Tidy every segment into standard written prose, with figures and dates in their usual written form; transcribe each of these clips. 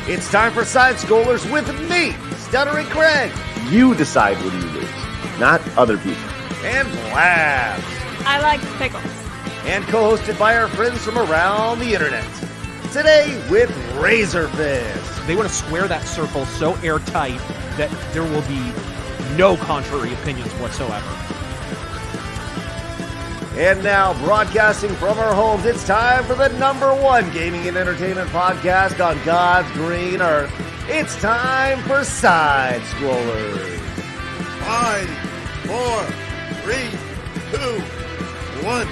It's time for Side Scrollers with me, Stuttering Craig. You decide when you lose, not other people. And Blabs. I like pickles. And co-hosted by our friends from around the internet. Today with Razorfist. They want to square that circle so airtight that there will be no contrary opinions whatsoever. And now, broadcasting from our homes, it's time for the #1 gaming and entertainment podcast on God's green earth. It's time for Side Scrollers. 5, 4, 3, 2, 1.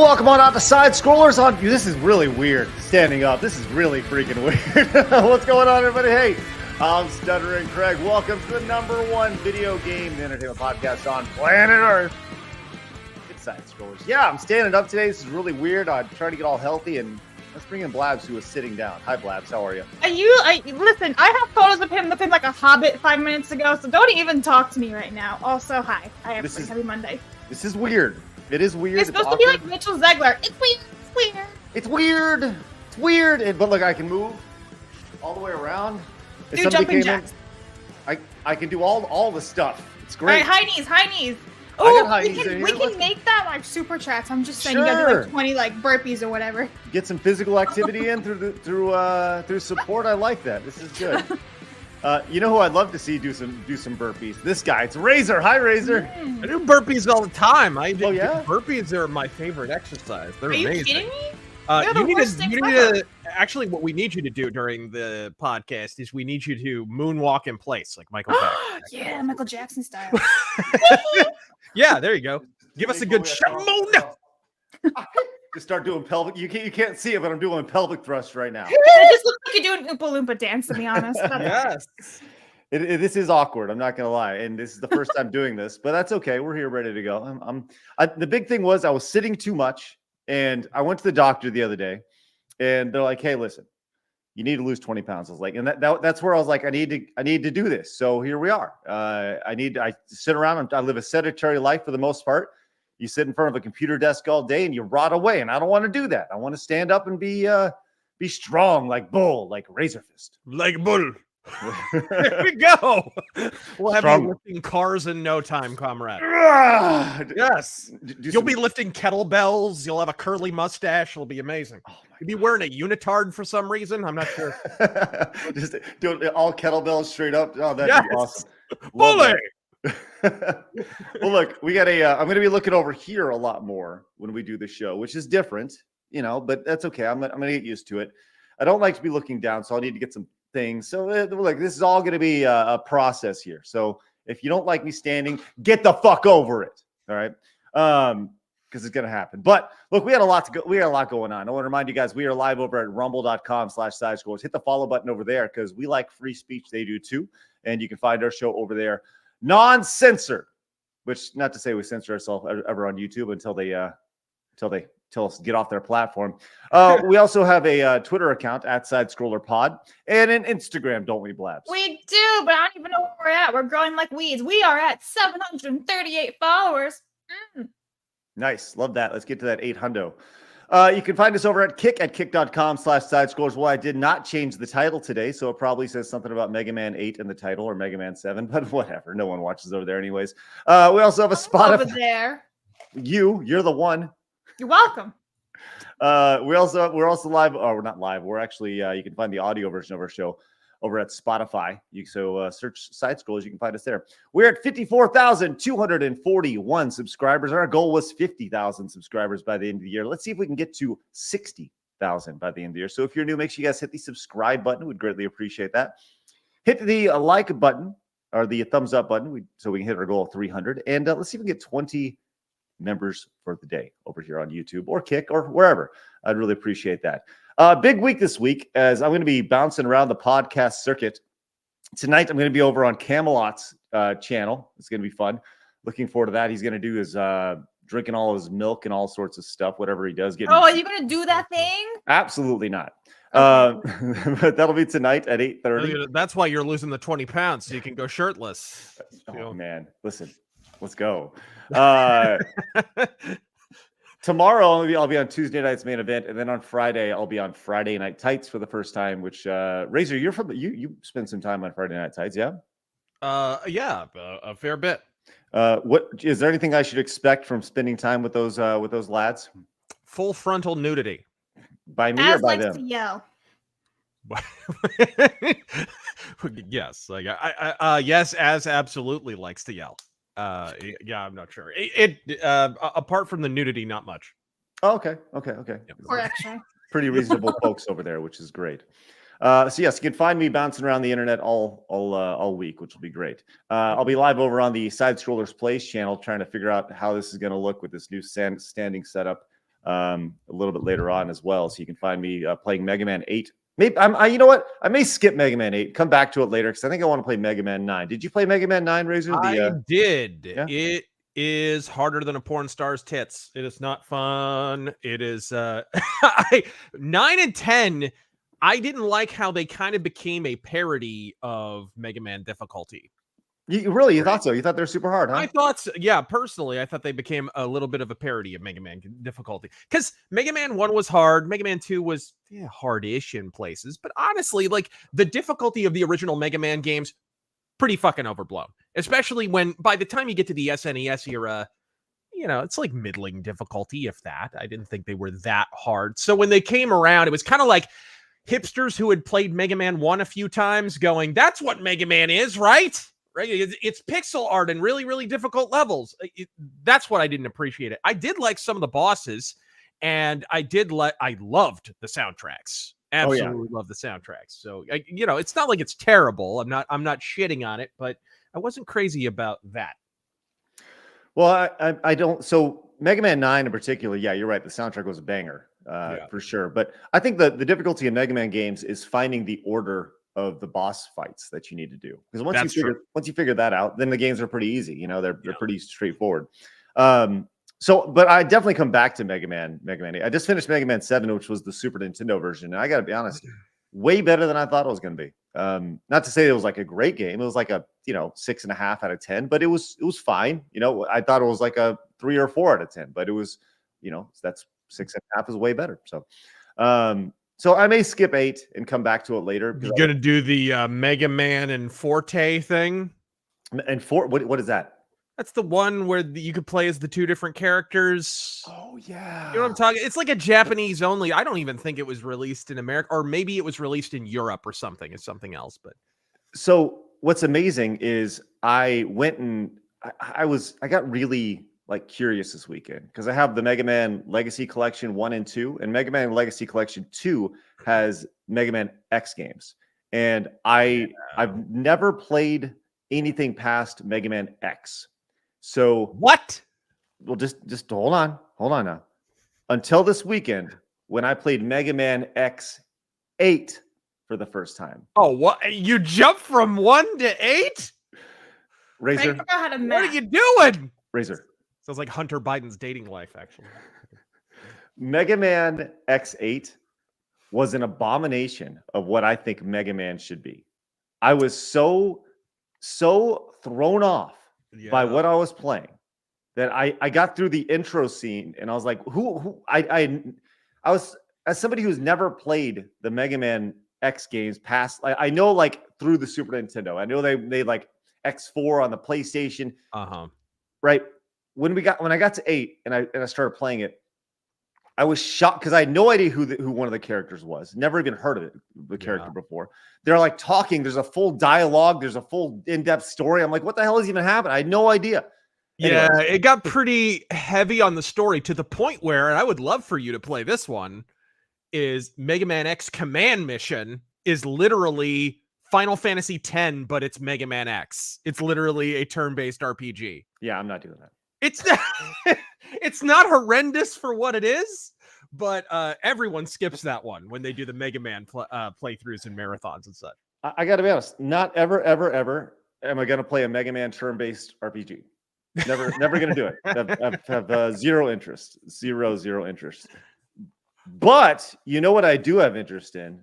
Welcome on out to Side Scrollers. This is really weird, standing up. This is really freaking weird. What's going on, everybody? Hey, I'm Stuttering Craig. Welcome to the #1 video game and entertainment podcast on planet Earth. It's Side Scrollers. Yeah, I'm standing up today. This is really weird. I'm trying to get all healthy, and let's bring in Blabs, who is sitting down. Hi, Blabs. How are you? Listen, I have photos of him looking like a hobbit 5 minutes ago, so don't even talk to me right now. Also, hi. Happy Monday. This is weird. It is weird. It's supposed to be like Mitchell Zegler. It's weird. It's weird. It's weird. It's weird. But look, I can move all the way around. Do jumping jacks. I can do all the stuff. It's great. All right, high knees. Oh, we can make that like super chats. I'm just saying, sure. You gotta do like 20 like burpees or whatever. Get some physical activity in through support. I like that. This is good. You know who I'd love to see do some burpees? This guy. It's Razor. Hi, Razor. I do burpees all the time. Burpees are my favorite exercise. They're amazing. Are you kidding me? Actually, what we need you to do during the podcast is we need you to moonwalk in place like Michael Jackson. Yeah, Michael Jackson style. Yeah, there you go. Give us a good shamona. Just start doing pelvic. You can't see it, but I'm doing pelvic thrust right now. It just looks like you're doing Oompa Loompa dance, to be honest. Yes. This is awkward. I'm not gonna lie, and this is the first time doing this, but that's okay. We're here, ready to go. The big thing was I was sitting too much, and I went to the doctor the other day, and they're like, "Hey, listen, you need to lose 20 pounds." I was like, and that's where I was like, I need to do this. So here we are. I sit around. I live a sedentary life for the most part. You sit in front of a computer desk all day and you rot away, and I don't want to do that. I want to stand up and be strong like bull, like Razorfist, like bull. There we go. We'll have you lifting cars in no time, comrade. Yes. You'll be lifting kettlebells. You'll have a curly mustache. It'll be amazing. You'll be wearing a unitard for some reason. I'm not sure. Just doing all kettlebells straight up. Oh, that'd be awesome. Bully. Well, look, we got I'm going to be looking over here a lot more when we do the show, which is different, but that's okay. I'm going to get used to it. I don't like to be looking down, so I'll need to get some things. So look, this is all going to be a process here. So if you don't like me standing, get the fuck over it. All right. Because it's going to happen. But look, we got a lot going on. I want to remind you guys, we are live over at rumble.com/sidescores. Hit the follow button over there because we like free speech. They do too. And you can find our show over there. Non-censored, which not to say we censor ourselves ever on YouTube until they tell us to get off their platform. We also have a Twitter account at SidescrollerPod and an Instagram, don't we, Blabs? We do, but I don't even know where we're at. We're growing like weeds. We are at 738 followers. Nice. Love that. Let's get to that 800. You can find us over at kick.com/sidescrolls. Well, I did not change the title today, so it probably says something about Mega Man 8 in the title or Mega Man 7, but whatever. No one watches over there anyways. We also have a Spotify. Over there. You're the one. You're welcome. We're also live. Oh, we're not live. We're actually, you can find the audio version of our show over at Spotify. Search Side Scrolls. You can find us there. We're at 54,241 subscribers. Our goal was 50,000 subscribers by the end of the year. Let's see if we can get to 60,000 by the end of the year. So if you're new, make sure you guys hit the subscribe button. We'd greatly appreciate that. Hit the like button or the thumbs up button so we can hit our goal of 300. And let's see if we can get 20 members for the day over here on YouTube or Kick or wherever. I'd really appreciate that. Big week this week as I'm going to be bouncing around the podcast circuit. Tonight, I'm going to be over on Camelot's channel. It's going to be fun. Looking forward to that. He's going to do his drinking all his milk and all sorts of stuff, whatever he does. Are you going to do that thing? Absolutely not. But that'll be tonight at 8:30. That's why you're losing the 20 pounds, so you can go shirtless. Oh, man. Listen, let's go. Tomorrow I'll be on Tuesday night's main event, and then on Friday I'll be on Friday Night Tights for the first time. Which Razor, you're from you spend some time on Friday Night Tights, yeah? Yeah, a fair bit. What is there anything I should expect from spending time with those lads? Full frontal nudity. By me As or by likes them? to yell. Yes, like yes, as absolutely likes to yell. Yeah, I'm not sure. Apart from the nudity, not much. Oh, okay. Yep. Or extra. Pretty reasonable folks over there, which is great. So yes, you can find me bouncing around the internet all week, which will be great. I'll be live over on the Side Scrollers Plays channel, trying to figure out how this is going to look with this new standing setup a little bit later on as well. So you can find me playing Mega Man 8. Maybe you know what? I may skip Mega Man 8, come back to it later because I think I want to play Mega Man 9. Did you play Mega Man 9, Razor? I did. Yeah? It is harder than a porn star's tits. It is not fun. It is 9 and 10. I didn't like how they kind of became a parody of Mega Man difficulty. You thought so? You thought they were super hard, huh? I thought so. Yeah, personally, I thought they became a little bit of a parody of Mega Man difficulty. Because Mega Man 1 was hard. Mega Man 2 was hard-ish in places. But honestly, like, the difficulty of the original Mega Man games, pretty fucking overblown. Especially when, by the time you get to the SNES era, it's like middling difficulty, if that. I didn't think they were that hard. So when they came around, it was kind of like hipsters who had played Mega Man 1 a few times going, that's what Mega Man is, right? Right? It's pixel art and really, really difficult levels. That's what I didn't appreciate it. I did like some of the bosses, and I loved the soundtracks. Absolutely love the soundtracks. So, it's not like it's terrible. I'm not shitting on it, but I wasn't crazy about that. Well, I don't. So Mega Man 9 in particular, yeah, you're right. The soundtrack was a banger for sure. But I think the difficulty in Mega Man games is finding the order of the boss fights that you need to do. Because once you figure that out, then the games are pretty easy. They're pretty straightforward. But I definitely come back to Mega Man 8. I just finished Mega Man 7, which was the Super Nintendo version. And I got to be honest, way better than I thought it was going to be. Not to say it was like a great game. It was like a 6.5 out of 10, but it was fine. I thought it was like a 3 or 4 out of 10, but it was, that's 6.5 is way better. So I may skip 8 and come back to it later. You're gonna do the Mega Man and Forte thing. And what is that? That's the one where you could play as the two different characters. Oh, yeah. You know what I'm talking? It's like a Japanese only. I don't even think it was released in America, or maybe it was released in Europe or something. It's something else. But so what's amazing is I went and I got really curious this weekend because I have the Mega Man Legacy Collection 1 and 2, and Mega Man Legacy Collection 2 has Mega Man X games. And I've never played anything past Mega Man X. So what? Well, just hold on now. Until this weekend, when I played Mega Man X8 for the first time. Oh, what? You jumped from 1 to 8? Razor, What are you doing? Razor. Sounds like Hunter Biden's dating life, actually. Mega Man X8 was an abomination of what I think Mega Man should be. I was so thrown off by what I was playing that I got through the intro scene and I was like, I was, as somebody who's never played the Mega Man X games past, I know through the Super Nintendo. I know they like X4 on the PlayStation. Right. When I got to 8 and I started playing it, I was shocked because I had no idea who one of the characters was. Never even heard of the character before. They're talking. There's a full dialogue. There's a full in-depth story. I'm like, what the hell is even happening? I had no idea. Yeah, it got pretty heavy on the story to the point where, and I would love for you to play this one, is Mega Man X Command Mission is literally Final Fantasy X, but it's Mega Man X. It's literally a turn-based RPG. Yeah, I'm not doing that. It's not horrendous for what it is, but everyone skips that one when they do the Mega Man playthroughs and marathons and such. I got to be honest, not ever am I going to play a Mega Man turn-based RPG. Never going to do it. I have zero interest. Zero interest. But you know what I do have interest in?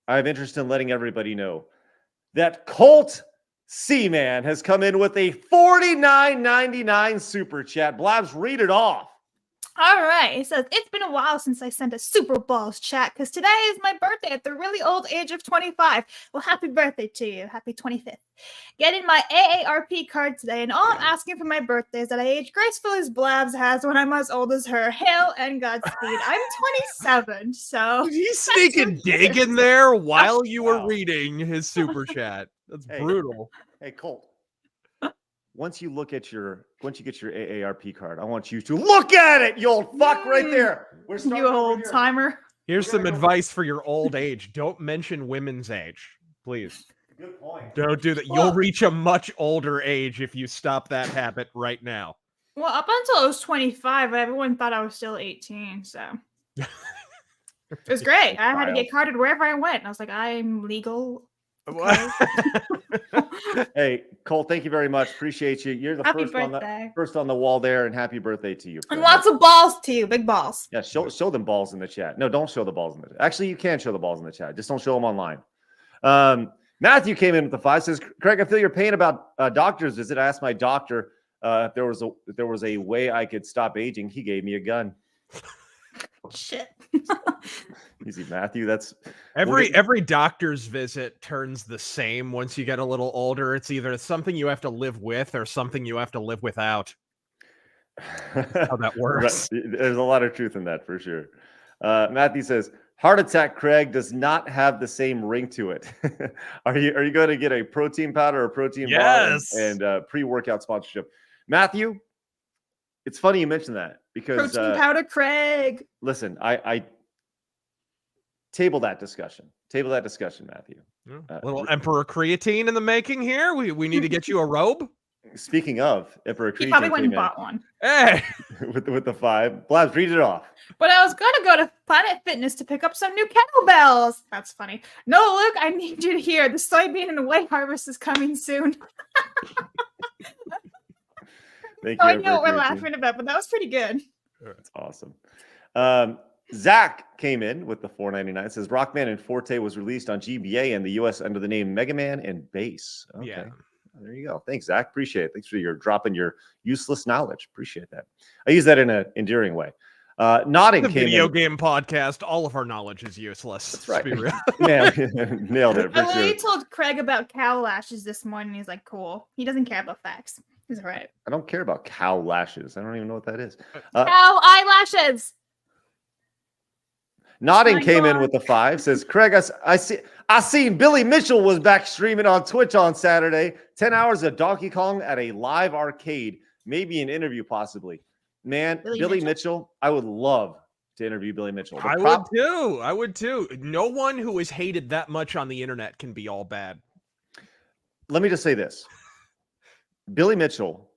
I have interest in letting everybody know that Colt C-Man has come in with a $49.99 super chat. Blabs, read it off. All right. It says, it's been a while since I sent a Super Balls chat because today is my birthday at the really old age of 25. Well, happy birthday to you. Happy 25th. Getting my AARP card today, and all I'm asking for my birthday is that I age graceful as Blabs has when I'm as old as her. Hail and Godspeed. I'm 27, so. Did he sneak a dig in there while you were Wow. reading his super chat? That's brutal. Hey, Colt. Once you get your AARP card, I want you to look at it, you old fuck, right there. We're You old timer. Here's some advice for your old age. Don't mention women's age, please. Good point. Don't do that. You'll reach a much older age if you stop that habit right now. Well, up until I was 25, everyone thought I was still 18, so. It was great. I had to get carded wherever I went. I was like, I'm legal. Okay. Hey, Cole, thank you very much. Appreciate you. You're the first on the wall there, and happy birthday to you. And lots of balls to you, big balls. Yeah, show them balls in the chat. No, don't show the balls in the chat. Actually, you can show the balls in the chat. Just don't show them online. Matthew came in with the 5, says, Craig, I feel your pain about doctor's visit. I asked my doctor if there was a way I could stop aging. He gave me a gun. Shit. Easy, Matthew. That's every doctor's visit turns the same once you get a little older. It's either something you have to live with or something you have to live without. That's how that works. There's a lot of truth in that for sure. Matthew says, heart attack, Craig, does not have the same ring to it. Are you going to get a protein powder or protein bar and pre-workout sponsorship? Matthew, it's funny you mentioned that because protein powder, Craig. Listen, I table that discussion. Matthew. Little Emperor Creatine in the making here. We need to get you a robe. Speaking of Emperor Creatine, he probably went and bought one. Hey, with the 5, Blabs, read it off. But I was going to go to Planet Fitness to pick up some new kettlebells. That's funny. No, Luke, I need you to hear. The soybean and whey harvest is coming soon. Thank you. I know what we're laughing about, but that was pretty good. That's awesome. Zach came in with the $4.99. It says Rockman and Forte was released on GBA in the US under the name Mega Man and Bass. Okay. Yeah. There you go. Thanks, Zach. Appreciate it. Thanks for your dropping your useless knowledge. Appreciate that. I use that in an endearing way. Nodding came video in. game podcast. All of our knowledge is useless. That's right. Yeah, nailed it. I literally told Craig about cow lashes this morning. He's like, cool. He doesn't care about facts. He's all right. I don't care about cow lashes. I don't even know what that is. Cow eyelashes. Nodding came in with the 5. Says, Craig, I seen Billy Mitchell was back streaming on Twitch on Saturday. 10 hours of Donkey Kong at a live arcade. Maybe an interview, possibly. Man, Billy Mitchell, I would love to interview Billy Mitchell. I would too. No one who is hated that much on the internet can be all bad. Let me just say this. Billy Mitchell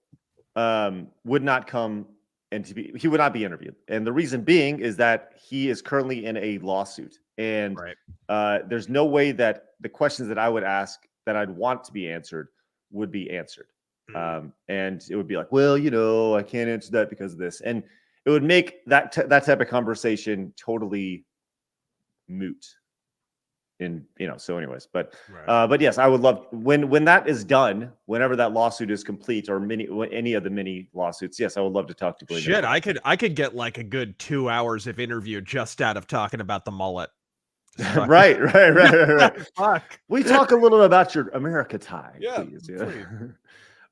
would not come he would not be interviewed. And the reason being is that he is currently in a lawsuit. And there's no way that the questions that I would ask that I'd want to be answered would be answered. And it would be like, well, I can't answer that because of this. And it would make that type of conversation totally moot. So anyways, but yes, I would love when that is done, whenever that lawsuit is complete or any of the mini lawsuits. Yes, I would love to talk to Billy. Shit, I could get like a good 2 hours of interview just out of talking about the mullet. Right. Fuck. We talk a little about your America tie. Yeah. Please.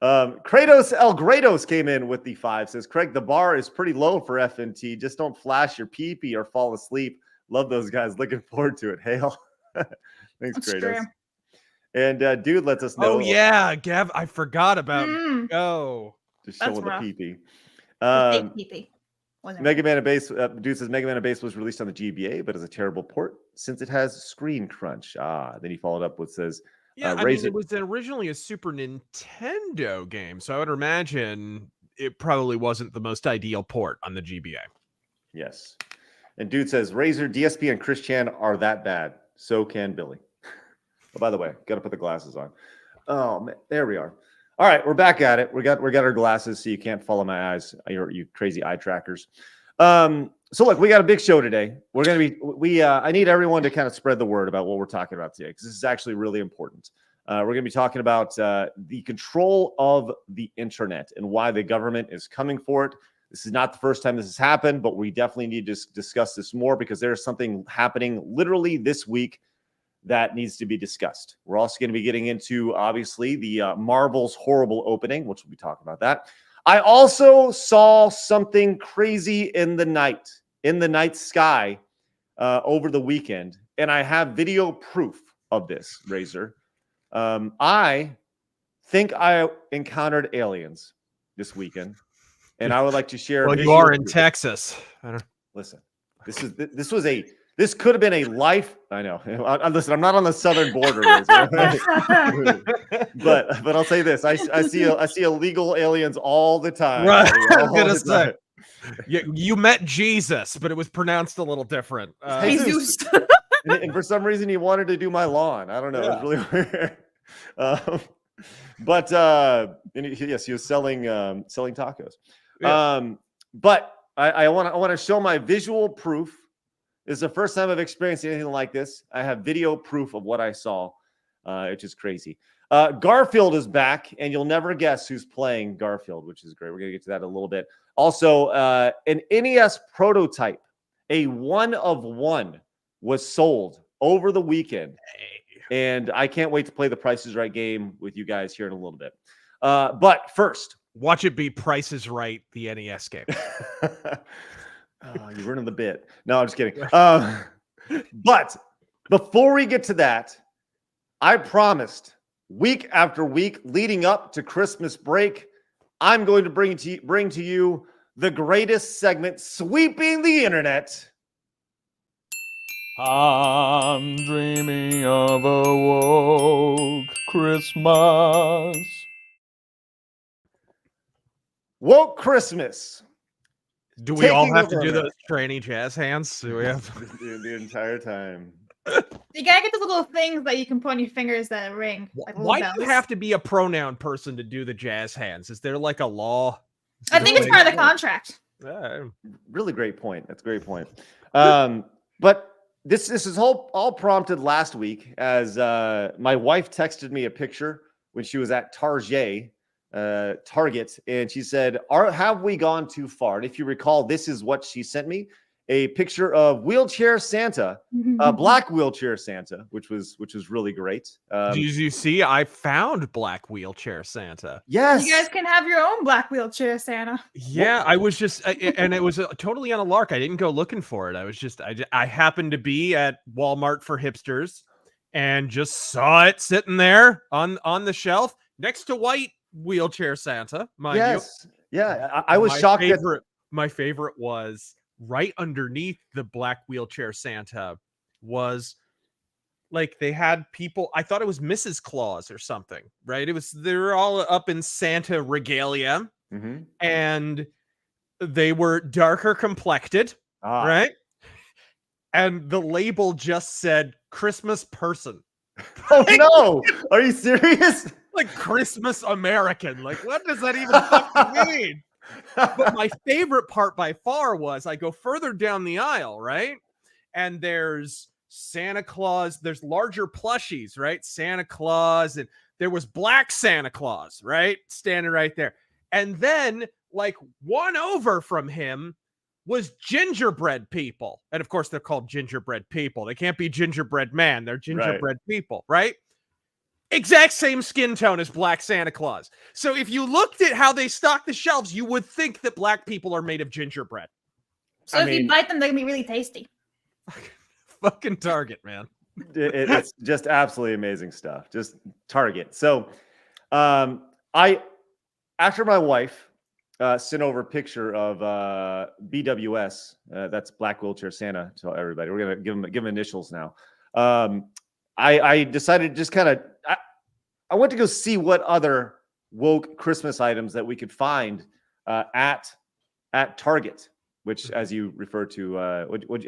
Kratos El Grados came in with the 5. Says, Craig, the bar is pretty low for FNT. Just don't flash your pee-pee or fall asleep. Love those guys. Looking forward to it. Hail. Thanks, Kratos. True. And dude lets us know. Oh yeah, Gav, I forgot about just showing the pee-pee. Mega Man and Bass, dude says Mega Man and Bass was released on the GBA, but is a terrible port since it has screen crunch. Then he followed up with says, it was originally a Super Nintendo game, so I would imagine it probably wasn't the most ideal port on the GBA. Yes. And dude says Razor, DSP, and Chris Chan are that bad. So can Billy. Oh, by the way, got to put the glasses on. Oh man, there we are. All right, we're back at it. We got our glasses, so you can't follow my eyes. You crazy eye trackers. So look, we got a big show today. We're gonna be I need everyone to kind of spread the word about what we're talking about today because this is actually really important. We're gonna be talking about the control of the internet and why the government is coming for it. This is not the first time this has happened, but we definitely need to discuss this more because there's something happening literally this week that needs to be discussed. We're also going to be getting into, obviously, the Marvel's horrible opening, which we'll be talking about that. I also saw something crazy in the night sky over the weekend, and I have video proof of this, Razor. I think I encountered aliens this weekend, and I would like to share. Well, you are in Texas. Listen, this could have been a life. I know. Listen, I'm not on the southern border, but I'll say this: I see illegal aliens all the time. Right. I was gonna say. You met Jesus, but it was pronounced a little different. Jesus. And for some reason, he wanted to do my lawn. I don't know. Yeah. It was really weird. Yes, he was selling tacos. Yeah. But I want to show my visual proof. This is the first time I've experienced anything like this. I have video proof of what I saw. It's just crazy. Garfield is back, and you'll never guess who's playing Garfield, which is great. We're gonna get to that in a little bit. Also, an NES prototype, a 1-of-1, was sold over the weekend. And I can't wait to play the Price is Right game with you guys here in a little bit. But first, watch it be Price is Right, the NES game. You're ruining the bit. No, I'm just kidding. But before we get to that, I promised week after week leading up to Christmas break, I'm going to bring to you the greatest segment sweeping the internet. I'm dreaming of a woke Christmas. Woke Christmas. Do we all Taking have to over do America. those tranny jazz hands? Do we have? the entire time. You gotta get the little things that you can put on your fingers that ring. Like little Why do you bells. have to be a pronoun person to do the jazz hands? Is there like a law? I think it's part of the contract. Really great point. That's a great point. But this is all prompted last week as my wife texted me a picture when she was at Target, and she said, have we gone too far? And if you recall, this is what she sent me: a picture of wheelchair Santa, black wheelchair Santa, which was really great. Did you see? I found black wheelchair Santa. Yes, You guys can have your own black wheelchair Santa. Yeah, I was just, and it was totally on a lark. I didn't go looking for it. I was just, I happened to be at Walmart for hipsters, and just saw it sitting there on the shelf next to white wheelchair Santa. Mind you. Yeah, I was shocked. My favorite was right underneath the black wheelchair Santa was like they had people. I thought it was Mrs. Claus or something, right? They were all up in Santa regalia, and they were darker complected, right? And the label just said Christmas person. Oh no! Are you serious? Like Christmas American. Like, what does that even fucking mean? But my favorite part by far was I go further down the aisle, right? And there's Santa Claus, there's larger plushies, right? Santa Claus, and there was black Santa Claus, right? Standing right there. And then, like, one over from him was gingerbread people. And of course, they're called gingerbread people. They can't be gingerbread man. They're gingerbread people, right? Exact same skin tone as black Santa Claus. So if you looked at how they stock the shelves, you would think that black people are made of gingerbread. So if you bite them, they're gonna be really tasty. Fucking Target, man. It's just absolutely amazing stuff. Just Target. So after my wife sent over a picture of BWS, that's Black Wheelchair Santa, to everybody. We're gonna give him initials now. I decided to just kind of I went to go see what other woke Christmas items that we could find at Target, which, as you refer to,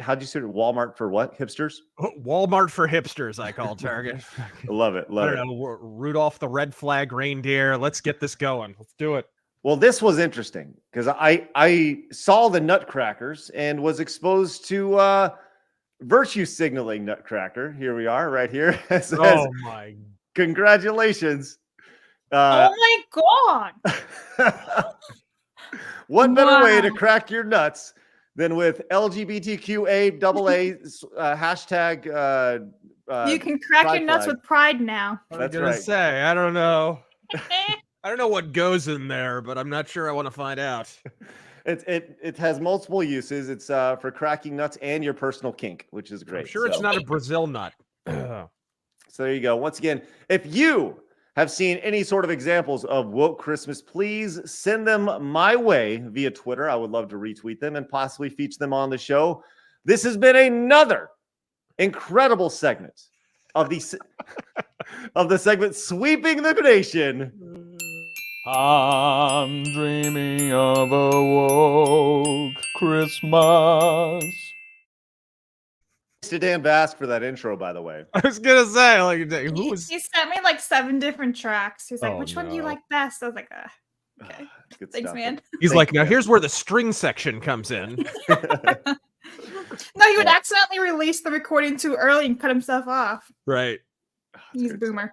how'd you say it? Walmart for what? Hipsters? Walmart for hipsters, I call Target. I love it. Love it. Rudolph the red flag reindeer. Let's get this going. Let's do it. Well, this was interesting because I saw the Nutcrackers and was exposed to virtue signaling Nutcracker. Here we are, right here. Oh my! Congratulations. Oh my god! What better way to Wow. crack your nuts than with LGBTQA hashtag You can crack pride your nuts flag. with pride now. I was That's gonna right. say, I don't know. I don't know what goes in there, but I'm not sure I want to find out. It has multiple uses. It's for cracking nuts and your personal kink, which is great. I'm sure it's not a Brazil nut. So there you go. Once again, if you have seen any sort of examples of woke Christmas, please send them my way via Twitter. I would love to retweet them and possibly feature them on the show. This has been another incredible segment of the segment sweeping the nation. I'm dreaming of a woke Christmas. To Dan Bask for that intro, by the way. I was gonna say, like, who was? He sent me like 7 different tracks. He's like, Oh, which one do you no. like best? I was like, okay. Good Thanks, stuff. man. He's Thank like, you. now here's where the string section comes in. No, he would accidentally release the recording too early and cut himself off. Right. He's a boomer.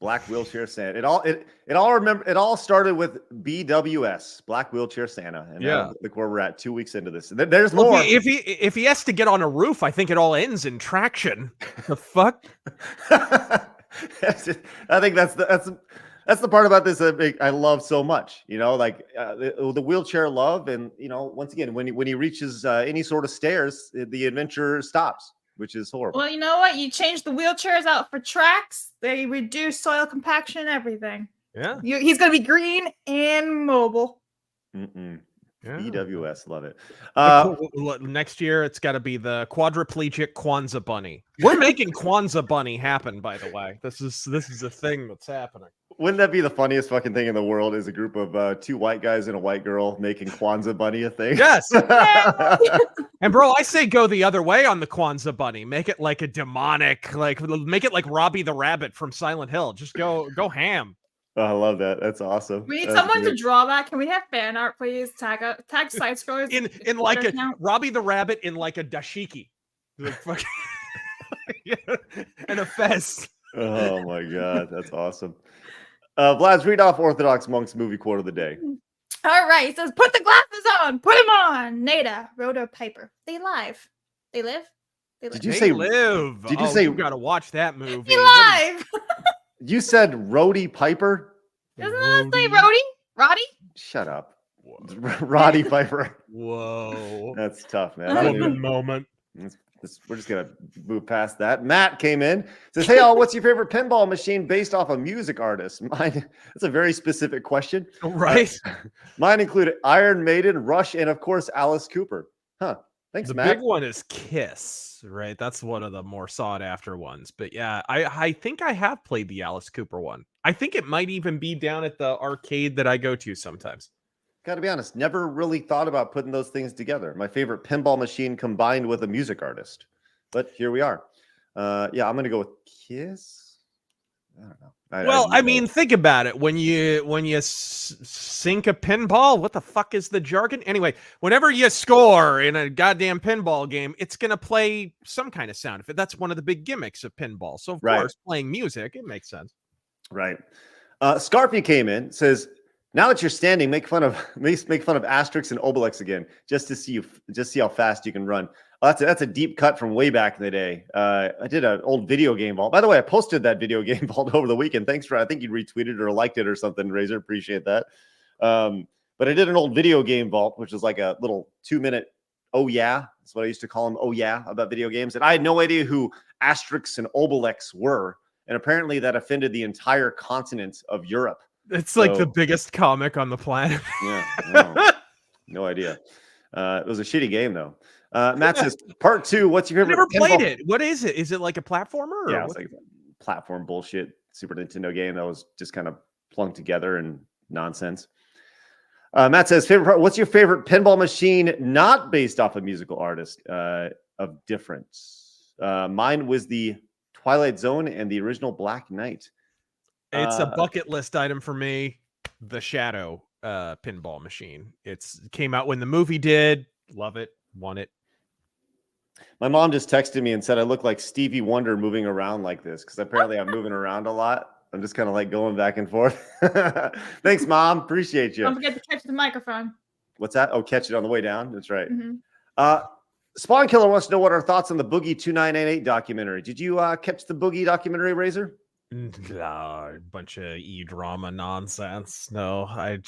Black Wheelchair Santa. It all started with BWS, Black Wheelchair Santa, and Yeah. look where we're at 2 weeks into this. There's Well, more. if he has to get on a roof, I think it all ends in traction. The fuck? I think that's the part about this I love so much. You know, like the wheelchair love, and you know, once again, when he reaches any sort of stairs, the adventure stops, which is horrible. Well, you know what? You change the wheelchairs out for tracks. They reduce soil compaction and everything. Yeah. He's going to be green and mobile. Mm-mm. Yeah. BWS, love it. Next year, it's got to be the quadriplegic Kwanzaa bunny. We're making Kwanzaa bunny happen, by the way. This is a thing that's happening. Wouldn't that be the funniest fucking thing in the world? Is a group of 2 white guys and a white girl making Kwanzaa bunny a thing? Yes. And bro, I say go the other way on the Kwanzaa bunny. Make it like a demonic, like make it like Robbie the Rabbit from Silent Hill. Just go ham. Oh, I love that. That's awesome. We need That's someone to great. draw that. Can we have fan art, please? Tag side scrollers In like a now. Robbie the Rabbit in like a dashiki. Like fucking yeah, and a fez. Oh my god, that's awesome. Vlad's read off Orthodox Monk's movie quote of the day. All right. It says, put the glasses on. Put them on. Nada, Rhoda, Piper. They live. They live. They live. Did you They say live? Did you Oh, say you gotta watch that movie? They live. you said Rhodey Piper? Doesn't that say Rhodey? Roddy? Shut up. Roddy Piper. Whoa. That's tough, man. I don't even- Moment. We're just gonna move past that. Matt came in, says, "Hey, all, what's your favorite pinball machine based off a music artist?" Mine. That's a very specific question. Right. Mine included Iron Maiden, Rush, and of course Alice Cooper. Huh? Thanks, The Matt. big one is Kiss, right? That's one of the more sought after ones. But yeah, I think I have played the Alice Cooper one. I think it might even be down at the arcade that I go to sometimes. Got to be honest, never really thought about putting those things together. My favorite pinball machine combined with a music artist, but here we are. Yeah, I'm gonna go with Kiss. I don't know. Well, I mean, think about it. When you sink a pinball, what the fuck is the jargon? Anyway, whenever you score in a goddamn pinball game, it's gonna play some kind of sound. If that's one of the big gimmicks of pinball, so of course, playing music, it makes sense. Right. Scarpy came in, says, "Now that you're standing, make fun of Asterix and Obelix again, just to see how fast you can run." Oh, that's a deep cut from way back in the day. I did an old video game vault. By the way, I posted that video game vault over the weekend. Thanks for, I think you retweeted or liked it or something, Razor. Appreciate that. But I did an old video game vault, which is like a little 2-minute, oh yeah, that's what I used to call them, oh yeah, about video games. And I had no idea who Asterix and Obelix were. And apparently that offended the entire continent of Europe. It's like the biggest comic on the planet. Yeah, no idea. It was a shitty game though. Matt says, part 2, what's your I've favorite never played pinball- it. What is it? Is it like a platformer? Or Yeah, what? it's like a platform bullshit Super Nintendo game that was just kind of plunked together and nonsense. Matt says, what's your favorite pinball machine not based off a musical artist of difference? Mine was the Twilight Zone and the original Black Knight. It's a bucket list item for me. The Shadow pinball machine. It came out when the movie did. Love it. Want it. My mom just texted me and said I look like Stevie Wonder moving around like this because apparently I'm moving around a lot. I'm just kind of like going back and forth. Thanks, Mom. Appreciate you. Don't forget to catch the microphone. What's that? Oh, catch it on the way down. That's right. Mhm. Spawn Killer wants to know what our thoughts on the Boogie 2988 documentary. Did you catch the Boogie documentary, Razor? Bunch of e-drama nonsense. No, I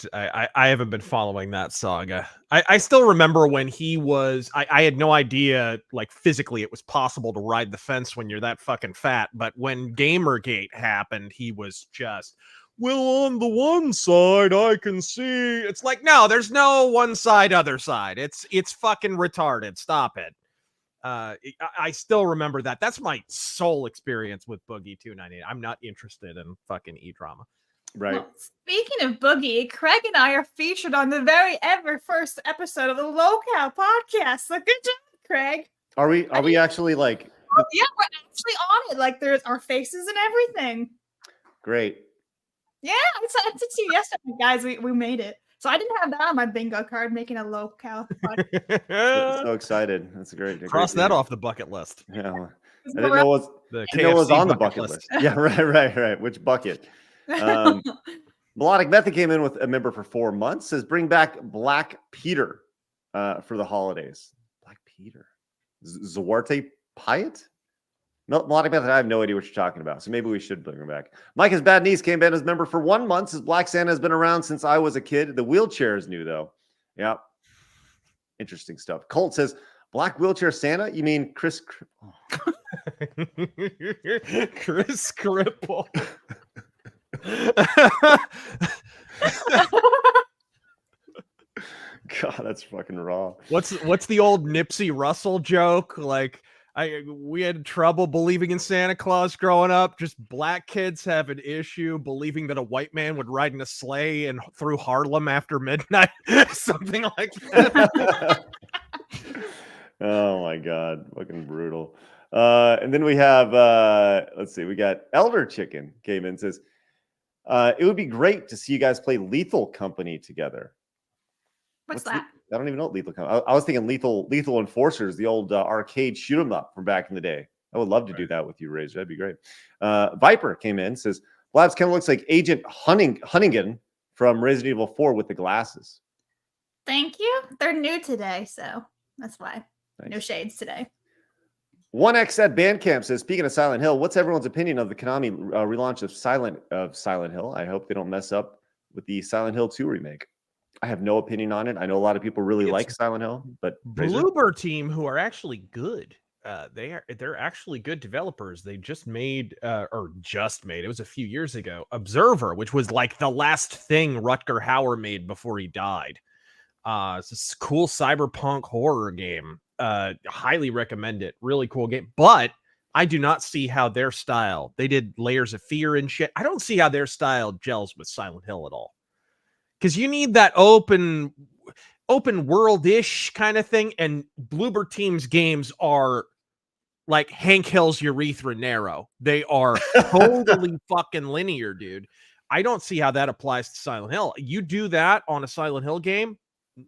haven't been following that saga. I still remember when he was. I had no idea, like physically, it was possible to ride the fence when you're that fucking fat. But when Gamergate happened, he was just. Well, on the one side, I can see. It's like, no, there's no one side, other side. It's fucking retarded. Stop it. I still remember that. That's my sole experience with Boogie 298. I'm not interested in fucking e-drama. Right. Well, speaking of Boogie, Craig and I are featured on the very ever first episode of the Locale podcast. So good job, Craig. Are we actually like? Oh, yeah, we're actually on it. Like there's our faces and everything. Great. Yeah, I sent it to you yesterday, guys. We made it. So I didn't have that on my bingo card, making a Locale podcast. So excited. That's great. Cross that off the bucket list. Yeah. I didn't know it was on the bucket list. Yeah, right. Which bucket? Melodic Method came in with a member for 4 months. Says bring back Black Peter for the holidays. Black Peter. Zwarte Pyatt? Melodic Method, I have no idea what you're talking about. So maybe we should bring him back. Micah's Bad Niece came in as member for 1 month. Says Black Santa has been around since I was a kid. The wheelchair is new though. Yeah. Interesting stuff. Colt says Black Wheelchair Santa? You mean Chris Cripple? Chris Cripple. God, that's fucking raw. What's the old Nipsey Russell joke? Like, we had trouble believing in Santa Claus growing up. Just black kids have an issue believing that a white man would ride in a sleigh and through Harlem after midnight. Something like that. Oh my God, fucking brutal. And then we have let's see, we got Elder Chicken came in and says it would be great to see you guys play Lethal Company together. What's that? I don't even know what Lethal Company. I was thinking Lethal Enforcers, the old arcade shoot 'em up from back in the day. I would love to do that with you, Razor. That'd be great. Viper came in, says Blabs kind of looks like Agent Hunnigan from Resident Evil 4 with the glasses. Thank you. They're new today, so that's why. Nice. No shades today. 1X at Bandcamp says, speaking of Silent Hill, what's everyone's opinion of the Konami relaunch of Silent Hill? I hope they don't mess up with the Silent Hill 2 remake. I have no opinion on it. I know a lot of people really like Silent Hill, but Bloober Team, who are actually good. They're actually good developers. They just made it was a few years ago, Observer, which was like the last thing Rutger Hauer made before he died. It's this cool cyberpunk horror game. Highly recommend it. Really cool game. But I do not see how their style, they did Layers of Fear and shit. I don't see how their style gels with Silent Hill at all. Because you need that open world-ish kind of thing, and Bloober Team's games are like Hank Hill's Urethra Narrow. They are totally fucking linear, dude. I don't see how that applies to Silent Hill. You do that on a Silent Hill game,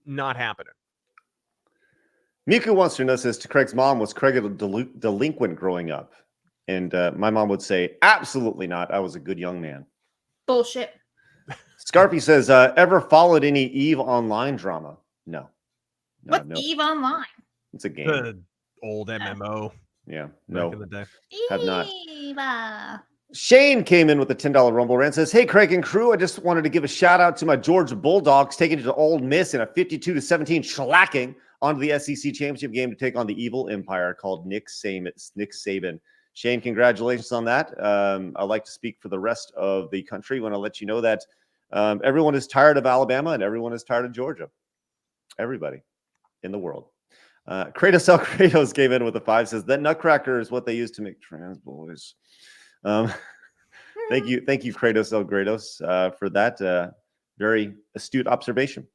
not happening. Miku wants to know, says to Craig's mom, was Craig a delinquent growing up? And my mom would say, absolutely not. I was a good young man. Bullshit. Scarpy says, ever followed any EVE Online drama? No. What's EVE Online? It's a game. The old MMO. Yeah. No. Back in the day. Have not. EVE. Shane came in with a $10 Rumble rant. Says, hey, Craig and crew, I just wanted to give a shout out to my Georgia Bulldogs taking it to Ole Miss in a 52-17 shellacking onto the SEC championship game to take on the evil empire called Nick Saban. Shane, congratulations on that. I'd like to speak for the rest of the country when I let you know that everyone is tired of Alabama and everyone is tired of Georgia. Everybody in the world. Kratos came in with a 5, says that nutcracker is what they use to make trans boys. Thank you, Kratos for that very astute observation.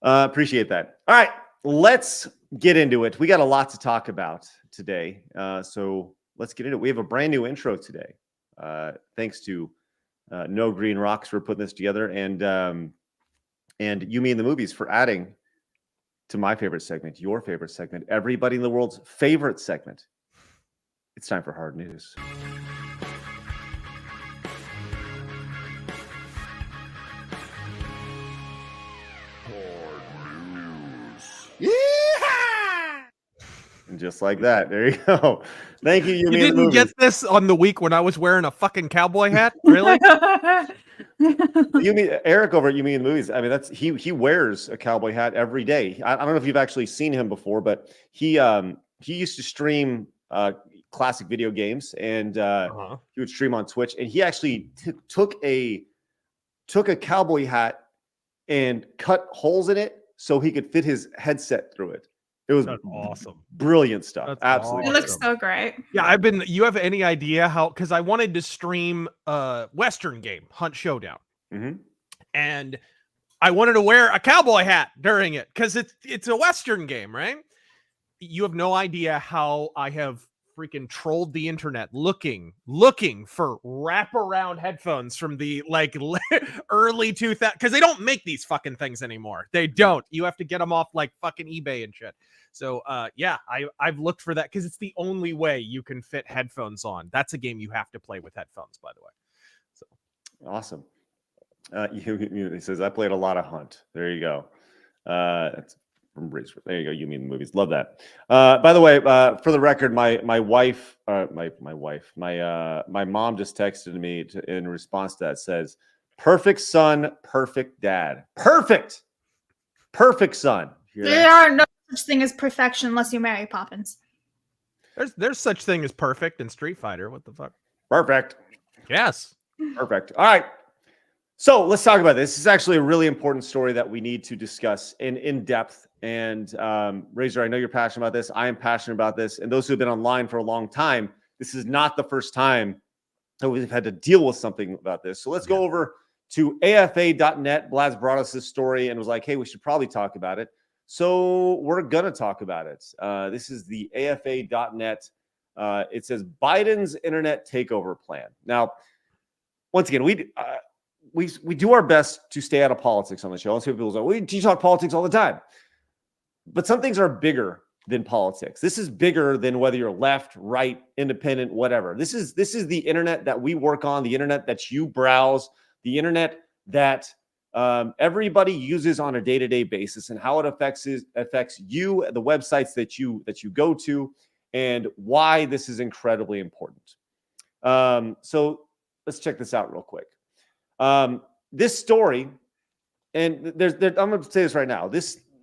Appreciate that. All right, let's get into it. We got a lot to talk about today, so let's get into it. We have a brand new intro today. Thanks to No Green Rocks for putting this together, and You, Me, and the Movies for adding to my favorite segment, your favorite segment, everybody in the world's favorite segment. It's time for Hard News. Hard Just like that. There you go. Thank you. You didn't get this on the week when I was wearing a fucking cowboy hat? Really? You mean Eric over at You Mean the Movies? I mean, that's he wears a cowboy hat every day. I don't know if you've actually seen him before, but he used to stream classic video games, and he would stream on Twitch. And he actually took a cowboy hat and cut holes in it so he could fit his headset through it. It was awesome. Brilliant stuff. That's Absolutely. It looks so great. Yeah, you have any idea how, because I wanted to stream a Western game, Hunt Showdown. Mm-hmm. And I wanted to wear a cowboy hat during it because it's a Western game, right? You have no idea how I have freaking trolled the internet looking for wraparound headphones from the early 2000s, because they don't make these fucking things anymore. They don't. You have to get them off like fucking eBay and shit. So yeah, I've looked for that because it's the only way you can fit headphones on. That's a game you have to play with headphones, by the way. So awesome. He says I played a lot of Hunt. There you go. That's from Bridge. There you go. You Mean the Movies. Love that. By the way, for the record, my mom just texted me in response to that, says, "Perfect son, perfect dad. Perfect son." There are no such thing as perfection unless you marry Poppins. There's such thing as perfect in Street Fighter. What the fuck? Perfect. Yes. Perfect. All right. So let's talk about this. This is actually a really important story that we need to discuss in depth. And Razor, I know you're passionate about this. I am passionate about this. And those who have been online for a long time, this is not the first time that we've had to deal with something about this. So let's go over to afa.net. Blad's brought us this story and was like, hey, we should probably talk about it. So we're going to talk about it. This is the afa.net. It says Biden's internet takeover plan. Now, once again, we do our best to stay out of politics on the show. And some people say, well, you talk politics all the time. But some things are bigger than politics. This is bigger than whether you're left, right, independent, whatever. This is the internet that we work on, the internet that you browse, the internet that everybody uses on a day-to-day basis, and how it affects you, the websites that you go to, and why this is incredibly important. So let's check this out real quick. This story, and I'm going to say this right now.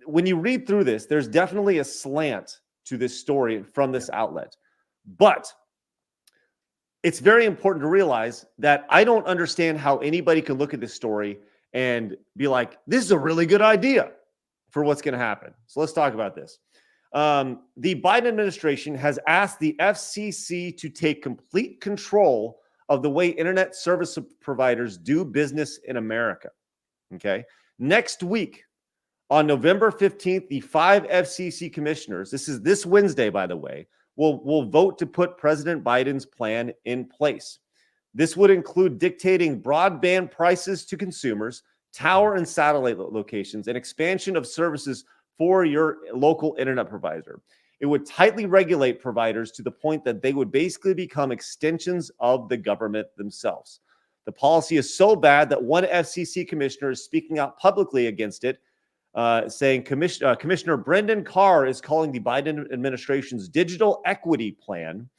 When you read through this, there's definitely a slant to this story from this outlet, but it's very important to realize that I don't understand how anybody can look at this story and be like, this is a really good idea for what's going to happen. So let's talk about this. The Biden administration has asked the FCC to take complete control of the way internet service providers do business in America. Okay. Next week, on November 15th, the 5 FCC commissioners, this is this Wednesday, by the way, will vote to put President Biden's plan in place. This would include dictating broadband prices to consumers, tower and satellite locations, and expansion of services for your local internet provider. It would tightly regulate providers to the point that they would basically become extensions of the government themselves. The policy is so bad that one FCC commissioner is speaking out publicly against it, saying Commissioner Brendan Carr is calling the Biden administration's digital equity plan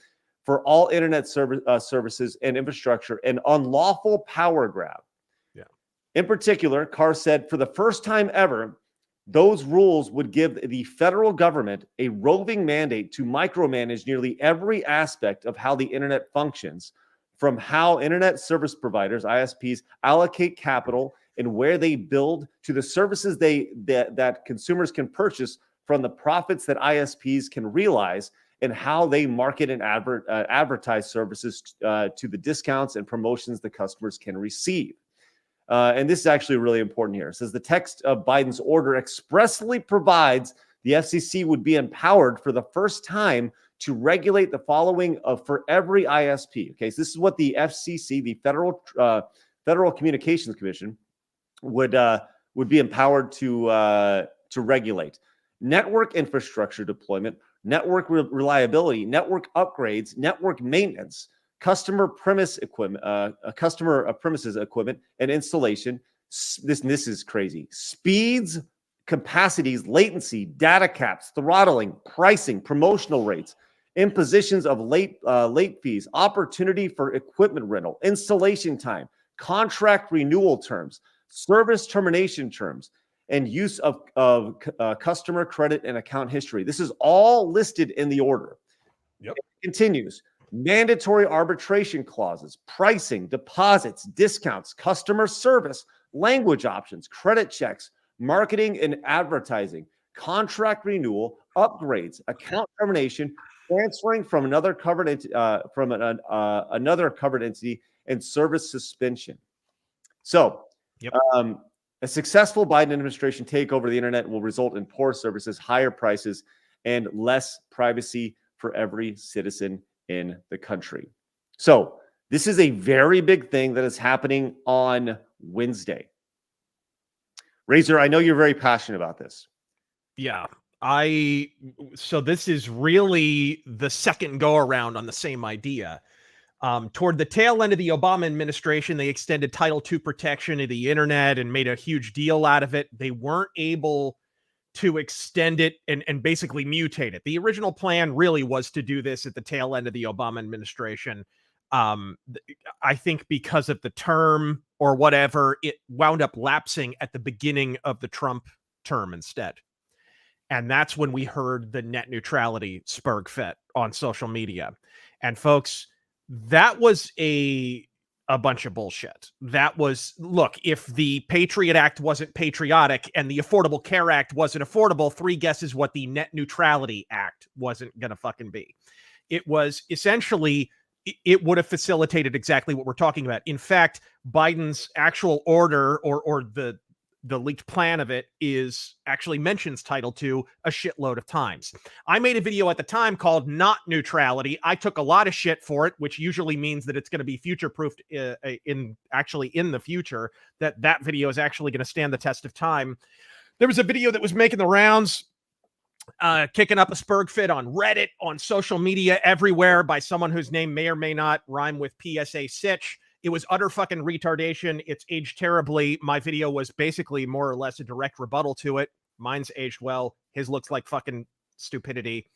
for all internet services and infrastructure an unlawful power grab. Yeah. In particular, Carr said, for the first time ever, those rules would give the federal government a roving mandate to micromanage nearly every aspect of how the internet functions, from how internet service providers, ISPs, allocate capital and where they build, to the services that consumers can purchase from the profits that ISPs can realize, and how they market and advertise services to the discounts and promotions the customers can receive. And this is actually really important here. It says the text of Biden's order expressly provides the FCC would be empowered for the first time to regulate the following for every ISP. Okay, so this is what the FCC, the Federal Communications Commission, would be empowered to regulate: network infrastructure deployment, network reliability, network upgrades, network maintenance, customer premises equipment, and installation. This is crazy. Speeds, capacities, latency, data caps, throttling, pricing, promotional rates, impositions of late fees, opportunity for equipment rental, installation time, contract renewal terms, service termination terms, and use of customer credit and account history. This is all listed in the order. Yep. It continues. Mandatory arbitration clauses, pricing, deposits, discounts, customer service, language options, credit checks, marketing and advertising, contract renewal, upgrades, account termination, transferring from another covered another covered entity, and service suspension. So, yep. A successful Biden administration takeover of the internet will result in poor services, higher prices, and less privacy for every citizen in the country. So this is a very big thing that is happening on Wednesday. Razor, I know you're very passionate about this. Yeah. So this is really the second go around on the same idea. Toward the tail end of the Obama administration, they extended Title II protection to the internet and made a huge deal out of it. They weren't able to extend it and basically mutate it. The original plan really was to do this at the tail end of the Obama administration. I think because of the term or whatever, it wound up lapsing at the beginning of the Trump term instead. And that's when we heard the net neutrality spurg fit on social media. And folks, that was a bunch of bullshit. That was, look, if the Patriot Act wasn't patriotic and the Affordable Care Act wasn't affordable, three guesses what the Net Neutrality Act wasn't going to fucking be. It was essentially, it would have facilitated exactly what we're talking about. In fact, Biden's actual order or the leaked plan of it is actually mentions Title II a shitload of times. I made a video at the time called Not Neutrality. I took a lot of shit for it, which usually means that it's going to be future-proofed in the future, that video is actually going to stand the test of time. There was a video that was making the rounds, kicking up a spurg fit on Reddit, on social media everywhere by someone whose name may or may not rhyme with PSA Sitch. It was utter fucking retardation. It's aged terribly. My video was basically more or less a direct rebuttal to it. Mine's aged well. His looks like fucking stupidity.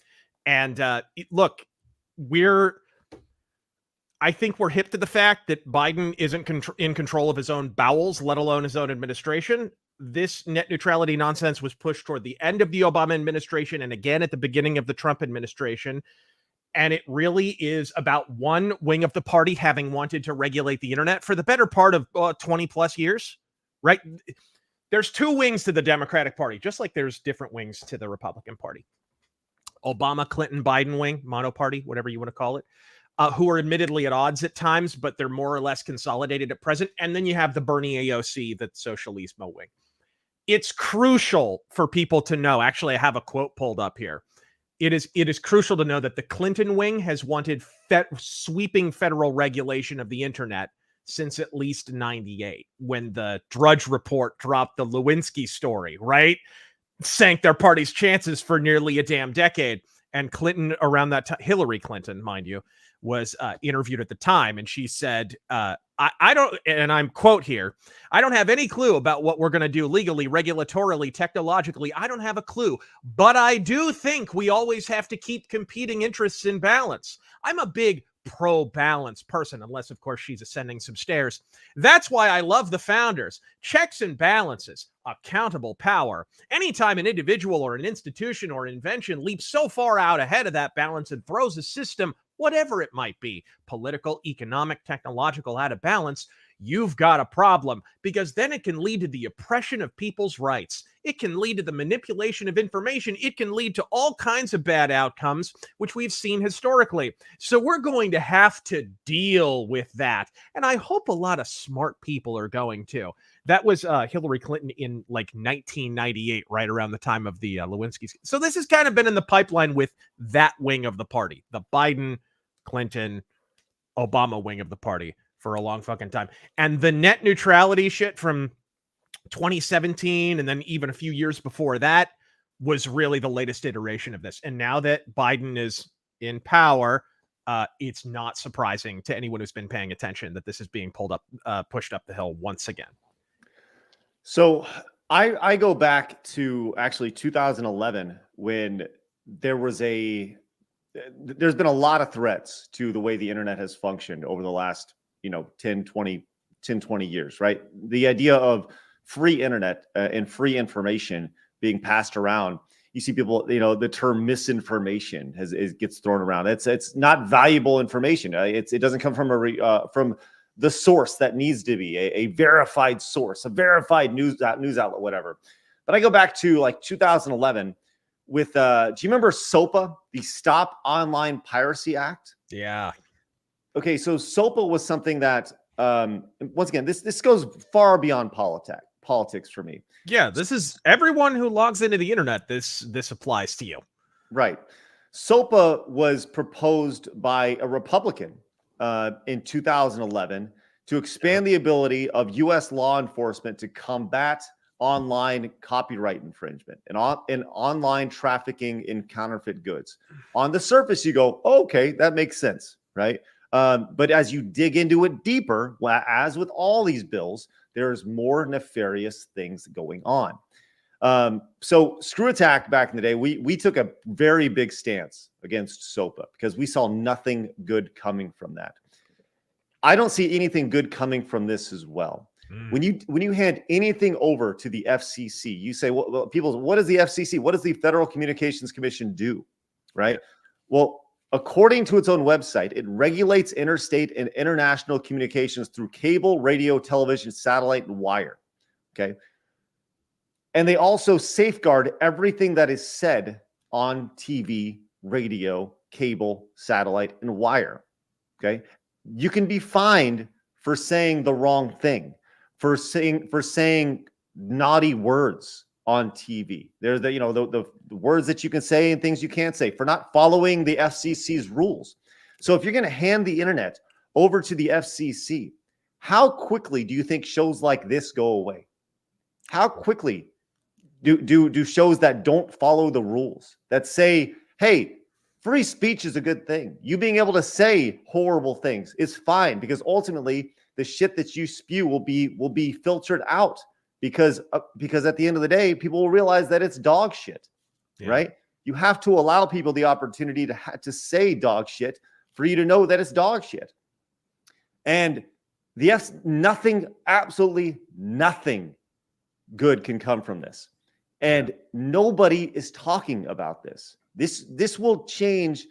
And look, I think we're hip to the fact that Biden isn't in control of his own bowels, let alone his own administration. This net neutrality nonsense was pushed toward the end of the Obama administration and again at the beginning of the Trump administration. And it really is about one wing of the party having wanted to regulate the internet for the better part of 20 plus years, right? There's two wings to the Democratic Party, just like there's different wings to the Republican Party. Obama, Clinton, Biden wing, monoparty, whatever you want to call it, who are admittedly at odds at times, but they're more or less consolidated at present. And then you have the Bernie AOC, the Socialismo wing. It's crucial for people to know. Actually, I have a quote pulled up here. It is crucial to know that the Clinton wing has wanted sweeping federal regulation of the internet since at least 98, when the Drudge Report dropped the Lewinsky story, right? Sank their party's chances for nearly a damn decade. And Clinton, around that time, Hillary Clinton, mind you, was interviewed at the time, and she said, I don't, and I'm quote here, I don't have any clue about what we're going to do legally, regulatorily, technologically. I don't have a clue, but I do think we always have to keep competing interests in balance. I'm a big pro-balance person, unless, of course, she's ascending some stairs. That's why I love the founders. Checks and balances, accountable power. Anytime an individual or an institution or invention leaps so far out ahead of that balance and throws a system, whatever it might be, political, economic, technological, out of balance, you've got a problem, because then it can lead to the oppression of people's rights. It can lead to the manipulation of information. It can lead to all kinds of bad outcomes, which we've seen historically. So we're going to have to deal with that. And I hope a lot of smart people are going to. That was Hillary Clinton in like 1998, right around the time of the Lewinsky. So this has kind of been in the pipeline with that wing of the party, the Biden, Clinton, Obama wing of the party, for a long fucking time. And the net neutrality shit from 2017 and then even a few years before that was really the latest iteration of this. And now that Biden is in power, it's not surprising to anyone who's been paying attention that this is being pushed up the hill once again. So I go back to actually 2011 when there's been a lot of threats to the way the internet has functioned over the last, 10, 20 years, right? The idea of free internet and free information being passed around. You see people, the term misinformation gets thrown around. It's not valuable information. It doesn't come from the source that needs to be a verified source, a verified news outlet, whatever. But I go back to like 2011 with, do you remember SOPA, the Stop Online Piracy Act? Yeah. Okay, so SOPA was something that, once again, this goes far beyond politics for me. Yeah, this is everyone who logs into the internet. This applies to you. Right. SOPA was proposed by a Republican in 2011 to expand the ability of U.S. law enforcement to combat online copyright infringement and online trafficking in counterfeit goods. On the surface, you go, okay, that makes sense, right? But as you dig into it deeper, as with all these bills, there's more nefarious things going on. So Screw Attack back in the day, we took a very big stance against SOPA because we saw nothing good coming from that. I don't see anything good coming from this as well. When you hand anything over to the FCC, you say, well, people, what is the FCC? What does the Federal Communications Commission do? Right? Well, according to its own website, it regulates interstate and international communications through cable, radio, television, satellite, and wire. Okay. And they also safeguard everything that is said on TV, radio, cable, satellite, and wire. Okay. You can be fined for saying the wrong thing, for saying naughty words on TV. There's the words that you can say and things you can't say, for not following the FCC's rules. So if you're going to hand the internet over to the FCC, how quickly do you think shows like this go away? How quickly do shows that don't follow the rules, that say, hey, free speech is a good thing, you being able to say horrible things is fine, because ultimately the shit that you spew will be filtered out, because at the end of the day, people will realize that it's dog shit, right? You have to allow people the opportunity to say dog shit for you to know that it's dog shit. And absolutely nothing good can come from this. And nobody is talking about this. This will change,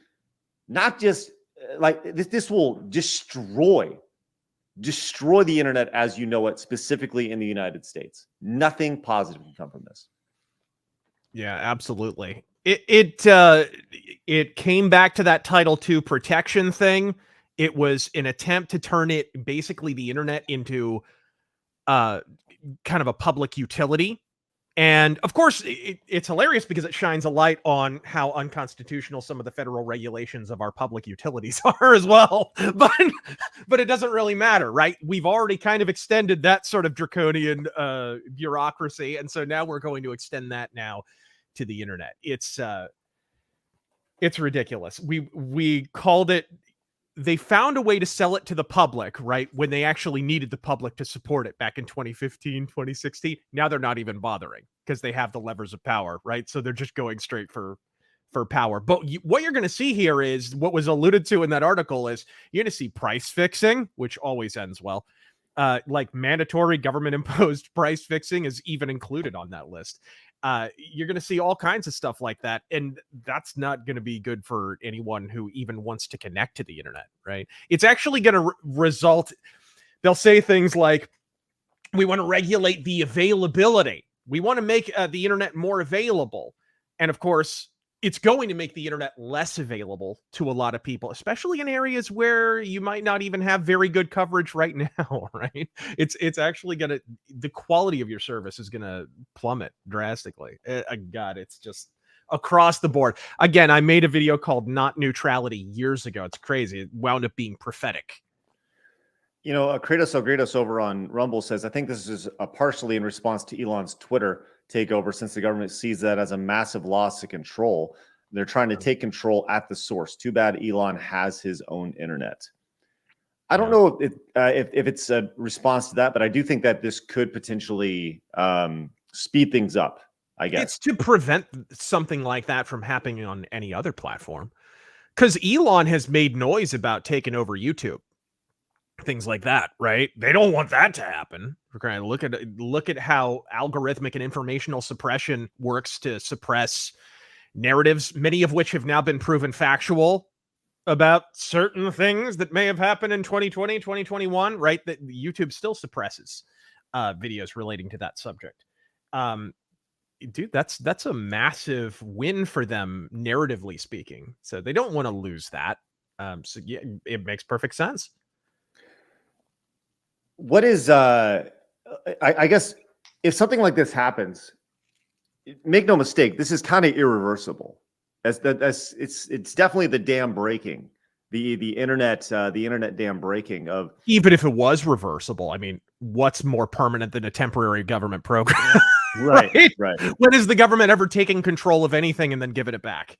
not just like this will destroy the internet as you know it, specifically in the United States. Nothing positive can come from this. Yeah, absolutely. It came back to that Title II protection thing. It was an attempt to turn basically the internet into kind of a public utility. And of course, it's hilarious because it shines a light on how unconstitutional some of the federal regulations of our public utilities are as well. But it doesn't really matter, right? We've already kind of extended that sort of draconian bureaucracy. And so now we're going to extend that now to the internet. It's ridiculous. We called it. They found a way to sell it to the public, right? When they actually needed the public to support it back in 2015, 2016. Now they're not even bothering because they have the levers of power, right? So they're just going straight for power. But what you're going to see here is what was alluded to in that article is you're going to see price fixing, which always ends well. Like mandatory government imposed price fixing is even included on that list. You're going to see all kinds of stuff like that. And that's not going to be good for anyone who even wants to connect to the internet, right? It's actually going to result. They'll say things like, we want to regulate the availability. We want to make the internet more available. And of course, it's going to make the internet less available to a lot of people, especially in areas where you might not even have very good coverage right now, right? It's actually going to, the quality of your service is going to plummet drastically. God, it's just across the board. Again, I made a video called Not Neutrality years ago. It's crazy. It wound up being prophetic. Kratos O'Grados over on Rumble says, I think this is partially in response to Elon's Twitter takeover, since the government sees that as a massive loss of control. They're trying to take control at the source. Too bad Elon has his own internet. I don't know if it's a response to that, but I do think that this could potentially speed things up, I guess. It's to prevent something like that from happening on any other platform. Because Elon has made noise about taking over YouTube. Things like that, right? They don't want that to happen. Look at how algorithmic and informational suppression works to suppress narratives, many of which have now been proven factual about certain things that may have happened in 2020, 2021, right? That YouTube still suppresses videos relating to that subject. Dude, that's a massive win for them, narratively speaking. So they don't want to lose that. So yeah, it makes perfect sense. What is I guess if something like this happens, make no mistake, this is kind of irreversible. It's definitely the dam breaking, the internet dam breaking of. Even if it was reversible, I mean, what's more permanent than a temporary government program? Right. When has the government ever taken control of anything and then given it back?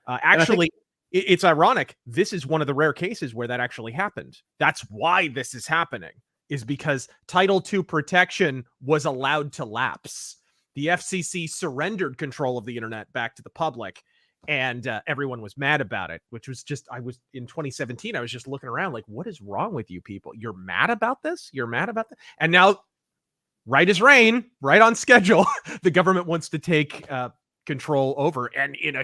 Actually, it's ironic. This is one of the rare cases where that actually happened. That's why this is happening, is because Title II protection was allowed to lapse. The FCC surrendered control of the internet back to the public, and everyone was mad about it, which was just, in 2017, I was just looking around like, what is wrong with you people? You're mad about this? You're mad about that? And now, right as rain, right on schedule, the government wants to take control over, and in a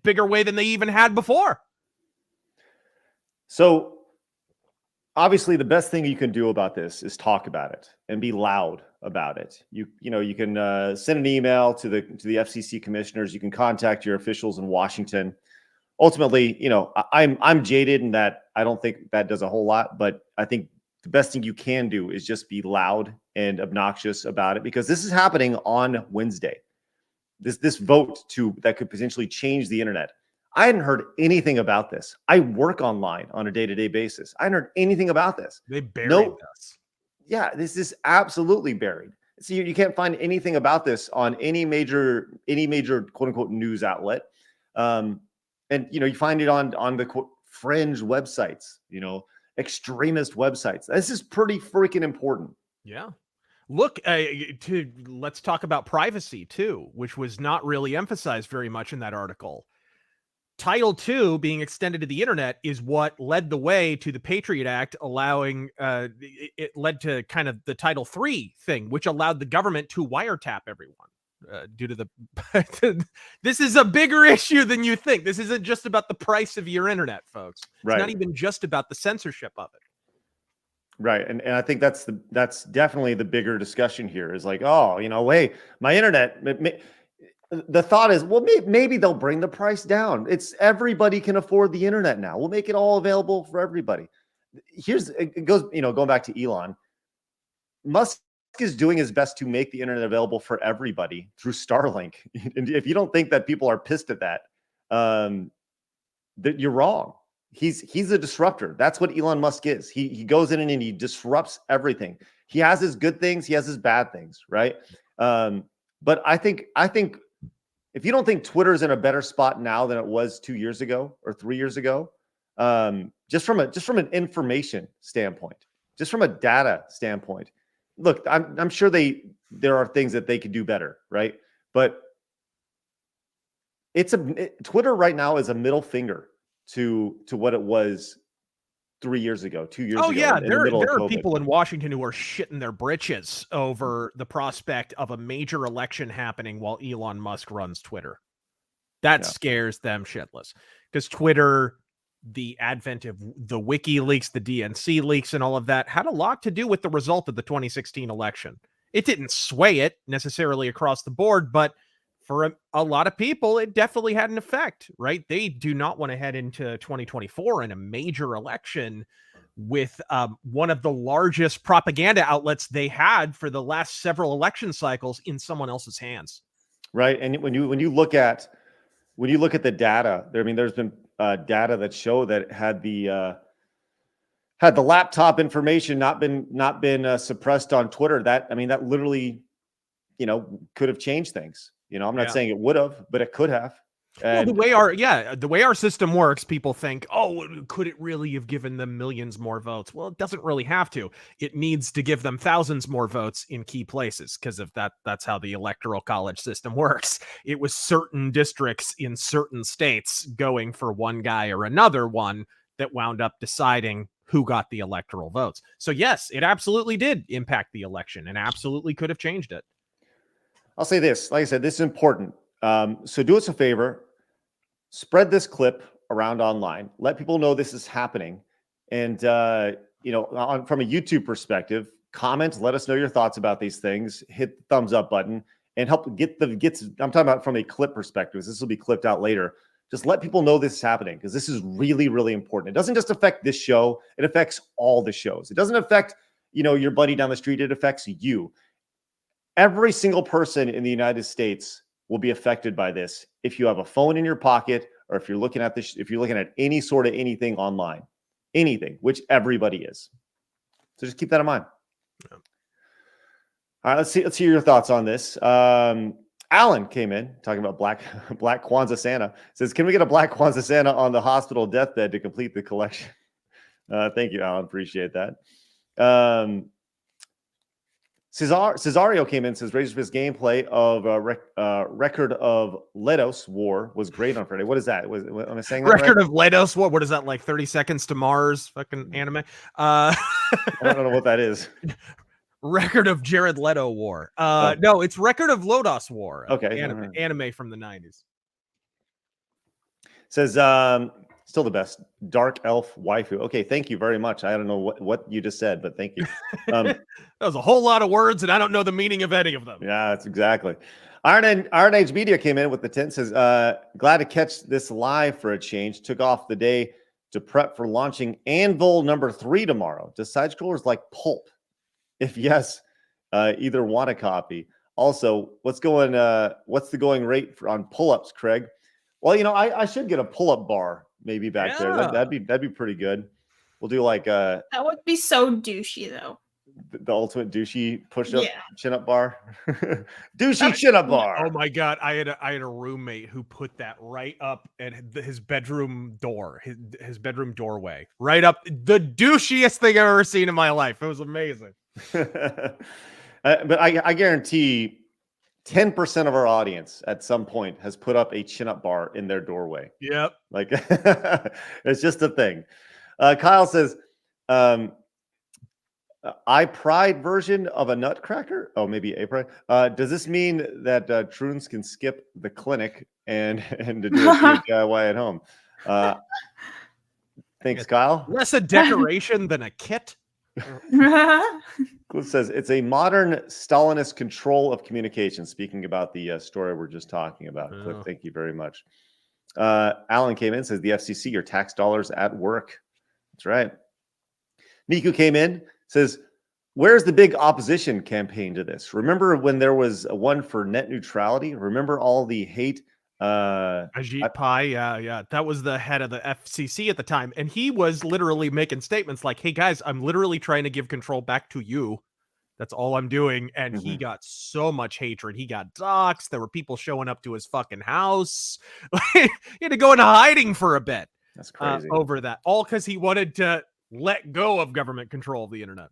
bigger way than they even had before. So obviously the best thing you can do about this is talk about it and be loud about it. You can send an email to the FCC commissioners. You can contact your officials in Washington. Ultimately, I'm jaded in that I don't think that does a whole lot, but I think the best thing you can do is just be loud and obnoxious about it, because this is happening on Wednesday. This vote that could potentially change the internet. I hadn't heard anything about this. I work online on a day-to-day basis. I hadn't heard anything about this. They buried us. Yeah, this is absolutely buried. So you can't find anything about this on any major quote unquote news outlet. And you find it on the quote fringe websites, extremist websites. This is pretty freaking important. Yeah. Look, let's talk about privacy too, which was not really emphasized very much in that article. Title II being extended to the internet is what led the way to the Patriot Act, allowing it led to kind of the Title III thing, which allowed the government to wiretap everyone due to the. This is a bigger issue than you think. This isn't just about the price of your internet, folks. It's not even just about the censorship of it. Right. And I think that's definitely the bigger discussion here is like, hey, my internet. The thought is, well, maybe they'll bring the price down. It's everybody can afford the internet now. We'll make it all available for everybody. Going back to Elon, Musk is doing his best to make the internet available for everybody through Starlink. And if you don't think that people are pissed at that you're wrong. He's a disruptor. That's what Elon Musk is. He goes in and he disrupts everything. He has his good things. He has his bad things. Right. But I think if you don't think Twitter's in a better spot now than it was 2 years ago or 3 years ago, just from an information standpoint, just from a data standpoint, look, I'm sure there are things that they could do better, right? But Twitter right now is a middle finger to what it was 3 years ago, 2 years ago. Oh yeah, there are people in Washington who are shitting their britches over the prospect of a major election happening while Elon Musk runs Twitter. That scares them shitless, because Twitter, the advent of the WikiLeaks, the DNC leaks, and all of that had a lot to do with the result of the 2016 election. It didn't sway it necessarily across the board, but for a lot of people, it definitely had an effect, right? They do not want to head into 2024 in a major election with one of the largest propaganda outlets they had for the last several election cycles in someone else's hands. Right. And when you look at the data, there's been data that show that had the laptop information not been suppressed on Twitter, that literally, could have changed things. I'm not saying it would have, but it could have. Well, the way our system works, people think, oh, could it really have given them millions more votes? Well, it doesn't really have to. It needs to give them thousands more votes in key places because of that. That's how the electoral college system works. It was certain districts in certain states going for one guy or another one that wound up deciding who got the electoral votes. So yes, it absolutely did impact the election and absolutely could have changed it. I'll say this, like I said, this is important. So do us a favor. Spread this clip around online. Let people know this is happening. And, from a YouTube perspective, comment, let us know your thoughts about these things. Hit the thumbs up button and help I'm talking about from a clip perspective. This will be clipped out later. Just let people know this is happening because this is really, really important. It doesn't just affect this show. It affects all the shows. It doesn't affect, your buddy down the street. It affects you. Every single person in the United States will be affected by this if you have a phone in your pocket or if you're looking at this, if you're looking at any sort of anything online, anything, which everybody is. So just keep that in mind. Yeah. All right, let's hear your thoughts on this. Alan came in talking about Black Kwanzaa Santa. Says, can we get a Black Kwanzaa Santa on the hospital deathbed to complete the collection? Thank you, Alan. Appreciate that. Cesario came in, says Razorfist gameplay of Record of Letos War was great on Friday. What is that? Am I saying that Record right? of Letos War? What is that, like 30 Seconds to Mars fucking anime? I don't know what that is. Record of Jared Leto War. No, it's Record of Lodos War. Okay. Anime from the 90s. Says, still the best. Dark Elf Waifu. Okay, thank you very much. I don't know what you just said, but thank you. That was a whole lot of words, and I don't know the meaning of any of them. Yeah, that's exactly. Iron Age Media came in with the 10. Says, glad to catch this live for a change. Took off the day to prep for launching Anvil #3 tomorrow. Does side-scrollers like pulp? If yes, either want a copy. Also, what's the going rate on pull-ups, Craig? Well, I should get a pull-up bar maybe back there. That'd be pretty good. We'll do like that would be so douchey though. The ultimate douchey push-up chin-up bar. Douchey chin-up bar. Oh my god, I had a roommate who put that right up at his bedroom door, his bedroom doorway, right up. The douchiest thing I've ever seen in my life. It was amazing. But I guarantee 10% of our audience at some point has put up a chin-up bar in their doorway. Yep. Like it's just a thing. Kyle says, iPride version of a nutcracker. Oh, maybe a pride. Does this mean that Troons can skip the clinic and to do a DIY at home? Thanks, Kyle. Less a decoration than a kit. Cliff says it's a modern Stalinist control of communication. Speaking about the story we're just talking about. Cliff, thank you very much. Alan came in, says the FCC, your tax dollars at work. That's right. Miku came in, says, where's the big opposition campaign to this? Remember when there was one for net neutrality? Remember all the hate? Ajit Pai, yeah. That was the head of the FCC at the time. And he was literally making statements like, hey guys, I'm literally trying to give control back to you. That's all I'm doing. And he got so much hatred. He got doxxed. There were people showing up to his fucking house. He had to go into hiding for a bit. That's crazy. Over that. All because he wanted to let go of government control of the internet.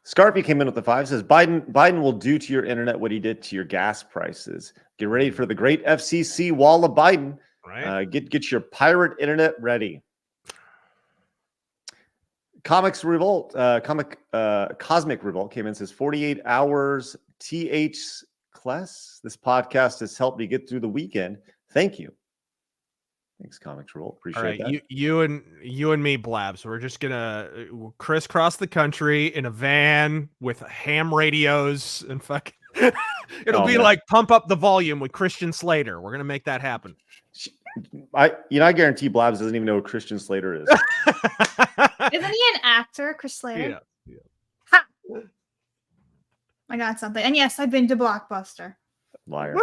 Scarpy came in with the 5, says Biden will do to your internet what he did to your gas prices. Get ready for the great FCC wall of Biden. Right. Get your pirate internet ready. Cosmic Revolt came in, says 48 hours TH class. This podcast has helped me get through the weekend. Thank you. Thanks, Comics Revolt. Appreciate that. You and me, Blabs. We're just gonna crisscross the country in a van with ham radios and fucking. It'll be like Pump Up the Volume with Christian Slater. We're gonna make that happen. I guarantee Blabs doesn't even know who Christian Slater is. Isn't he an actor, Chris Slater? Yeah. Ha! I got something. And yes, I've been to Blockbuster. Liar.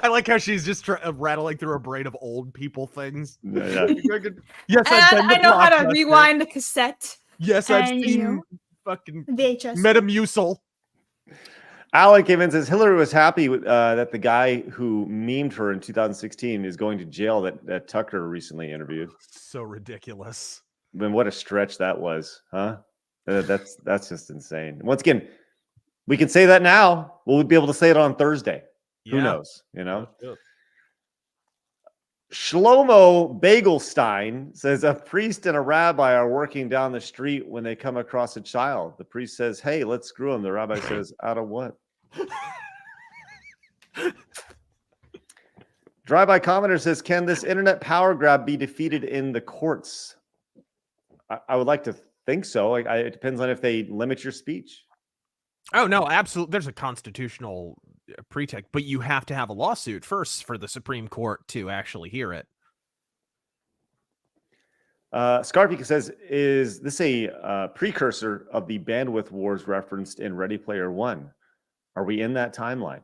I like how she's just rattling through a brain of old people things. Yeah. Yes, I know how to rewind the cassette. Yes, I've seen fucking VHS. Metamucil. Alan came in and says Hillary was happy with, that the guy who memed her in 2016 is going to jail that Tucker recently interviewed. So ridiculous. Man, what a stretch that was, huh? That's just insane. Once again, we can say that now. We'll be able to say it on Thursday. Yeah. Who knows? You know. Shlomo Bagelstein says a priest and a rabbi are working down the street when they come across a child. The priest says, "Hey, let's screw him." The rabbi says, "Out of what?" Drive-by commenter says, "Can this internet power grab be defeated in the courts?" I would like to think so. It depends on if they limit your speech. Oh, no, absolutely. There's a constitutional pretext, but you have to have a lawsuit first for the Supreme Court to actually hear it. Scarpy says, is this a precursor of the bandwidth wars referenced in Ready Player One? Are we in that timeline?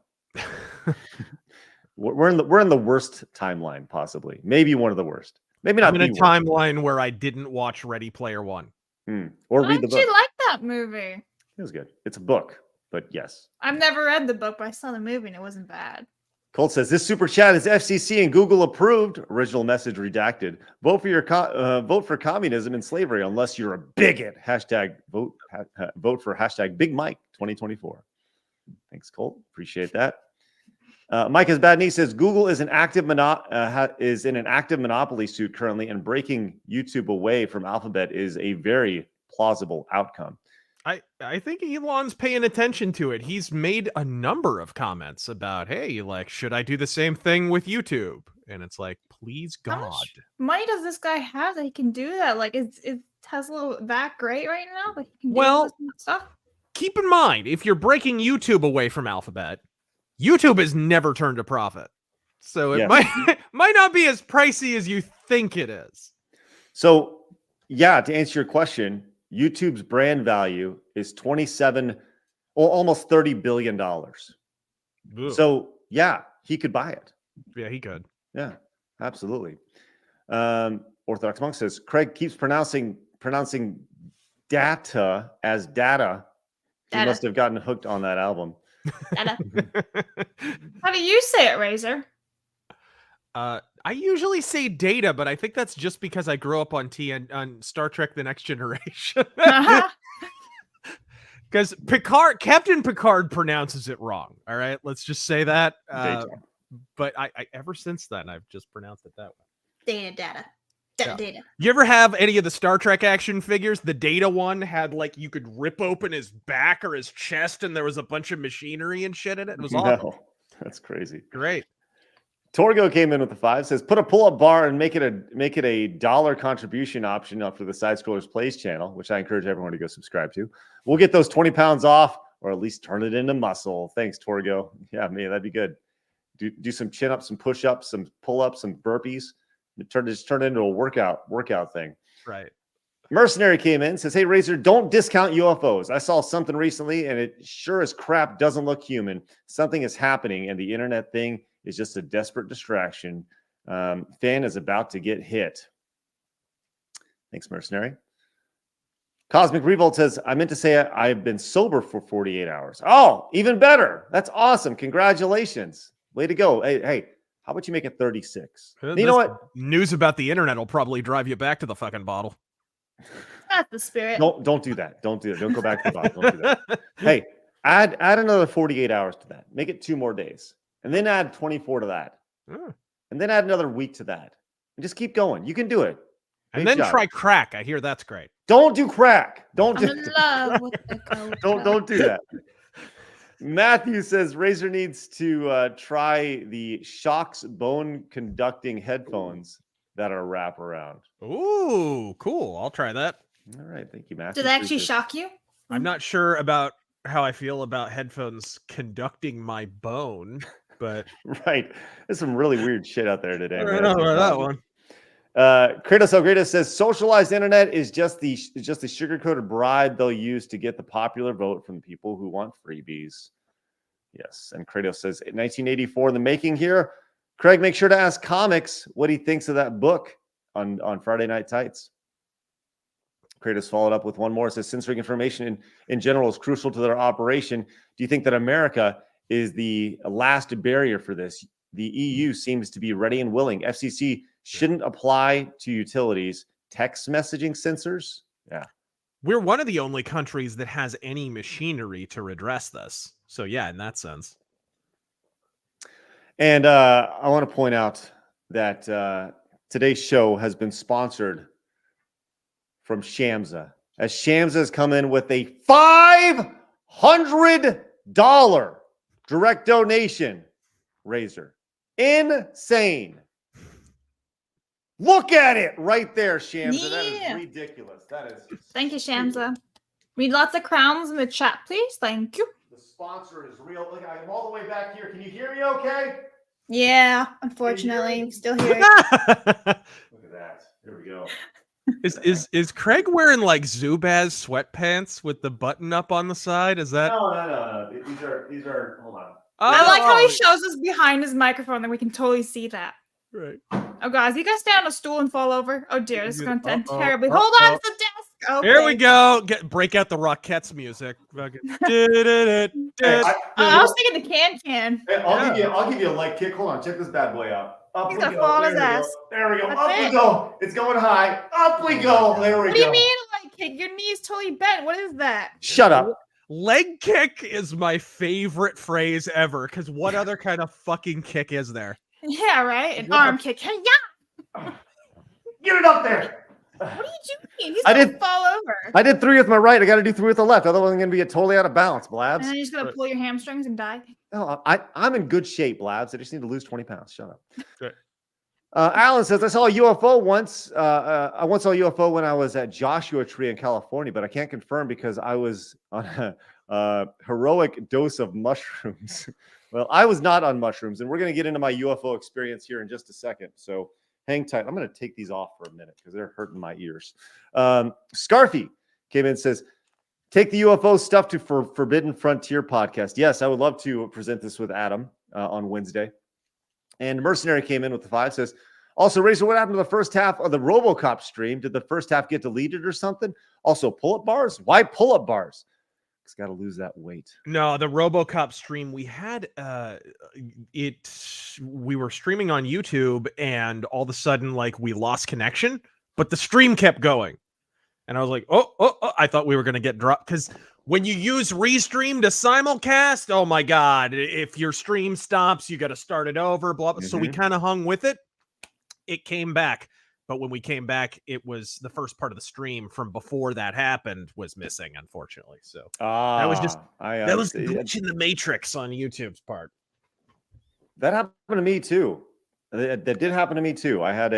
we're in the worst timeline, possibly. Maybe one of the worst. Maybe not. I'm in a timeline where I didn't watch Ready Player One. Or read the book. You like that movie? It was good. It's a book, but yes. I've never read the book, but I saw the movie and it wasn't bad. Colt says this super chat is FCC and Google approved. Original message redacted. Vote for communism and slavery unless you're a bigot. Hashtag vote for hashtag Big Mike 2024. Thanks, Colt. Appreciate that. Mike has bad knee says Google is in an active monopoly suit currently, and breaking YouTube away from Alphabet is a very plausible outcome. I think Elon's paying attention to it. He's made a number of comments about, hey, like, should I do the same thing with YouTube? And it's like, please God. How much money does this guy have that he can do that? Like, is Tesla that great right now? Like, he can do all this stuff? Keep in mind, if you're breaking YouTube away from Alphabet, YouTube has never turned a profit. So it might not be as pricey as you think it is. So, yeah, to answer your question, YouTube's brand value is almost $30 billion. Ugh. So, yeah, he could buy it. Yeah, he could. Yeah, absolutely. Orthodox Monk says, Craig keeps pronouncing data as data. He must have gotten hooked on that album. Data. How do you say it, Razor? I usually say data, but I think that's just because I grew up on Star Trek: The Next Generation. Because Captain Picard pronounces it wrong. All right, let's just say that. But I ever since then, I've just pronounced it that way. Data. You ever have any of the Star Trek action figures? The Data one had, like, you could rip open his back or his chest, and there was a bunch of machinery and shit in it. It was awesome. That's crazy. Great. Torgo came in with the 5, says put a pull-up bar and make it a dollar contribution option up for the Side Scrollers Plays channel, which I encourage everyone to go subscribe to. We'll get those 20 pounds off, or at least turn it into muscle. Thanks, Torgo. Yeah, man, that'd be good. Do some chin-ups, some push-ups, some pull-ups, some burpees. Just turn it into a workout thing. Right. Mercenary came in, says, hey, Razor, don't discount UFOs. I saw something recently, and it sure as crap doesn't look human. Something is happening, and the internet thing is just a desperate distraction. Fan is about to get hit. Thanks, Mercenary. Cosmic Revolt says, I meant to say I've been sober for 48 hours. Oh, even better. That's awesome. Congratulations. Way to go. Hey, how about you make it 36? You know what? News about the internet will probably drive you back to the fucking bottle. That's the spirit. Don't do that. Don't do it. Don't go back to the bottle. Don't do that. Hey, add another 48 hours to that. Make it 2 more days. And then add 24 to that. And then add another week to that. And just keep going. You can do it. And then try crack. I hear that's great. Don't do crack. Don't do Don't do that. Matthew says Razor needs to try the Shocks bone conducting headphones that are wraparound. Ooh, cool. I'll try that. All right. Thank you, Matthew. Do they actually shock you? I'm not sure about how I feel about headphones conducting my bone, but right. There's some really weird shit out there today. I don't know about that one. Kratos Elgreta says socialized internet is just the sugar-coated bribe they'll use to get the popular vote from the people who want freebies. Yes, and Kratos says 1984 in the making here. Craig, make sure to ask Comics what he thinks of that book on Friday Night Tights. Kratos followed up with one more. It says, censoring information in general is crucial to their operation. Do you think that America is the last barrier for this? The EU seems to be ready and willing. FCC shouldn't apply to utilities. Text messaging censors? Yeah. We're one of the only countries that has any machinery to redress this. So yeah, in that sense. And I want to point out that today's show has been sponsored from Shamsa. As Shamsa has come in with a $500 direct donation. Razor. Insane. Look at it right there, Shamsa. That is ridiculous. That is. Thank you, Shamsa. Read lots of crowns in the chat, please. Thank you. The sponsor is real. Look, I'm all the way back here. Can you hear me okay? Yeah, unfortunately, I'm still here. Look at that. There we go. Is Craig wearing like Zubaz sweatpants with the button up on the side? Is that No. These are hold on. I like how he shows us behind his microphone that we can totally see that. Right. Oh, guys, you guys stay on a stool and fall over. Oh, dear, this is going to end terribly. Hold on to the desk. Okay. Here we go. Break out the Rockettes music. I was thinking the can. Hey, I'll give you a light kick. Hold on, check this bad boy out. Up He's we gonna go. fall on There his we go. ass. There we go. That's Up we it. go. It's going high. Up we go. There we go. What do you mean, like, kick? Your knee's totally bent. What is that? Shut up. Leg kick is my favorite phrase ever. Because what other kind of fucking kick is there? Yeah, right? An arm kick. Hey, yeah. Get it up there. What are you doing? He's I going to did- fall over. I did 3 with my right. I got to do 3 with the left. Otherwise, I'm going to be totally out of balance, Blabs. And then you're just going to pull your hamstrings and die. No, I'm in good shape, Blabs. I just need to lose 20 pounds. Shut up. Right. Alan says, I saw a UFO once. I once saw a UFO when I was at Joshua Tree in California, but I can't confirm because I was on a heroic dose of mushrooms. Well, I was not on mushrooms, and we're going to get into my UFO experience here in just a second. So hang tight. I'm going to take these off for a minute because they're hurting my ears. Scarfy came in and says, take the UFO stuff to Forbidden Frontier podcast. Yes, I would love to present this with Adam on Wednesday. And Mercenary came in with the 5, says, also, Razor, what happened to the first half of the RoboCop stream? Did the first half get deleted or something? Also, pull-up bars? Why pull-up bars? It's got to lose that weight. No, the RoboCop stream we had, we were streaming on YouTube, and all of a sudden, like, we lost connection, but the stream kept going. And I was like, oh, I thought we were going to get dropped. Because when you use Restream to simulcast, oh my God, if your stream stops, you got to start it over. Blah, blah. So we kind of hung with it. It came back. But when we came back, it was the first part of the stream from before that happened was missing, unfortunately. So that was just that was the glitch in the matrix on YouTube's part. That happened to me too. That did happen to me too. I had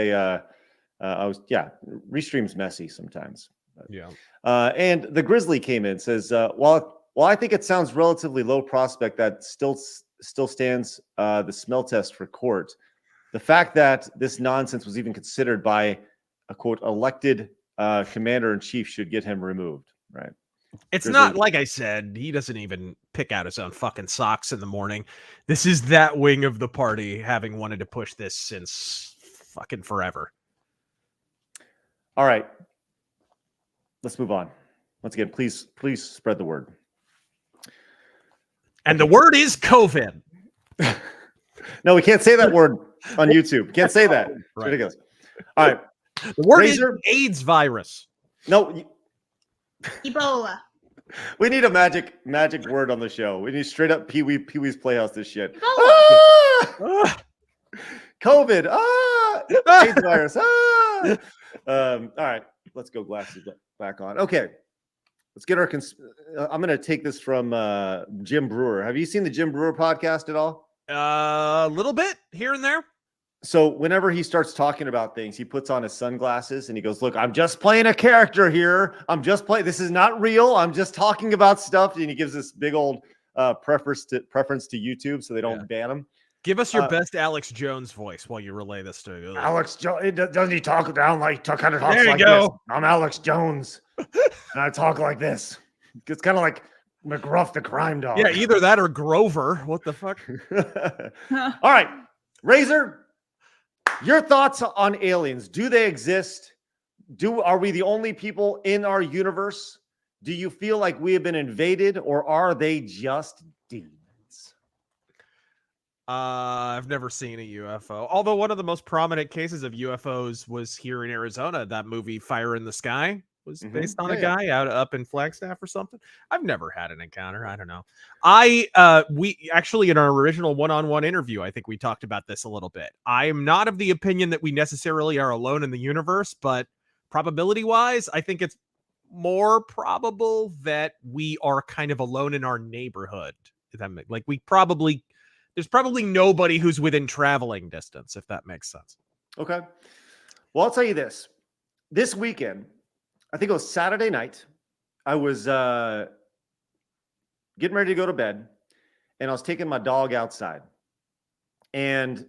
Restream's messy sometimes. Yeah. And the Grizzly came in, says, while I think it sounds relatively low prospect that still stands the smell test for court, the fact that this nonsense was even considered by a quote elected commander-in-chief should get him removed, right? It's Grizzly. not like I said, he doesn't even pick out his own fucking socks in the morning. This is that wing of the party having wanted to push this since fucking forever. All right. Let's move on. Once again, please spread the word. And the word is COVID. No, we can't say that word on YouTube. Can't say that. It's Right. ridiculous. All right. The word Razor? is AIDS virus. No, Ebola. we need a magic word on the show. We need straight up Pee-wee's Playhouse this shit. Ebola. Ah! COVID. AIDS virus. All right. Let's go glasses back on. Okay. Let's get our I'm going to take this from Jim Brewer. Have you seen the Jim Brewer podcast at all? A little bit here and there. So whenever he starts talking about things, he puts on his sunglasses and he goes, look, I'm just playing a character here. I'm just playing. This is not real. I'm just talking about stuff. And he gives this big old preference to YouTube so they don't ban him. Give us your best Alex Jones voice while you relay this to Alex Jones. Doesn't he talk down like kind of talks There you like go. this? I'm Alex Jones. And I talk like this. It's kind of like McGruff the crime dog. Yeah, either that or Grover. What the fuck? All right. Razor, your thoughts on aliens. Do they exist? Are we the only people in our universe? Do you feel like we have been invaded, or are they just demons? I've never seen a UFO. Although one of the most prominent cases of UFOs was here in Arizona. That movie Fire in the Sky was based on a guy out up in Flagstaff or something. I've never had an encounter. I don't know. We actually, in our original one-on-one interview, I think we talked about this a little bit. I am not of the opinion that we necessarily are alone in the universe, but probability wise, I think it's more probable that we are kind of alone in our neighborhood. Like there's probably nobody who's within traveling distance, if that makes sense. Okay. Well, I'll tell you this. This weekend, I think it was Saturday night, I was getting ready to go to bed, and I was taking my dog outside. And,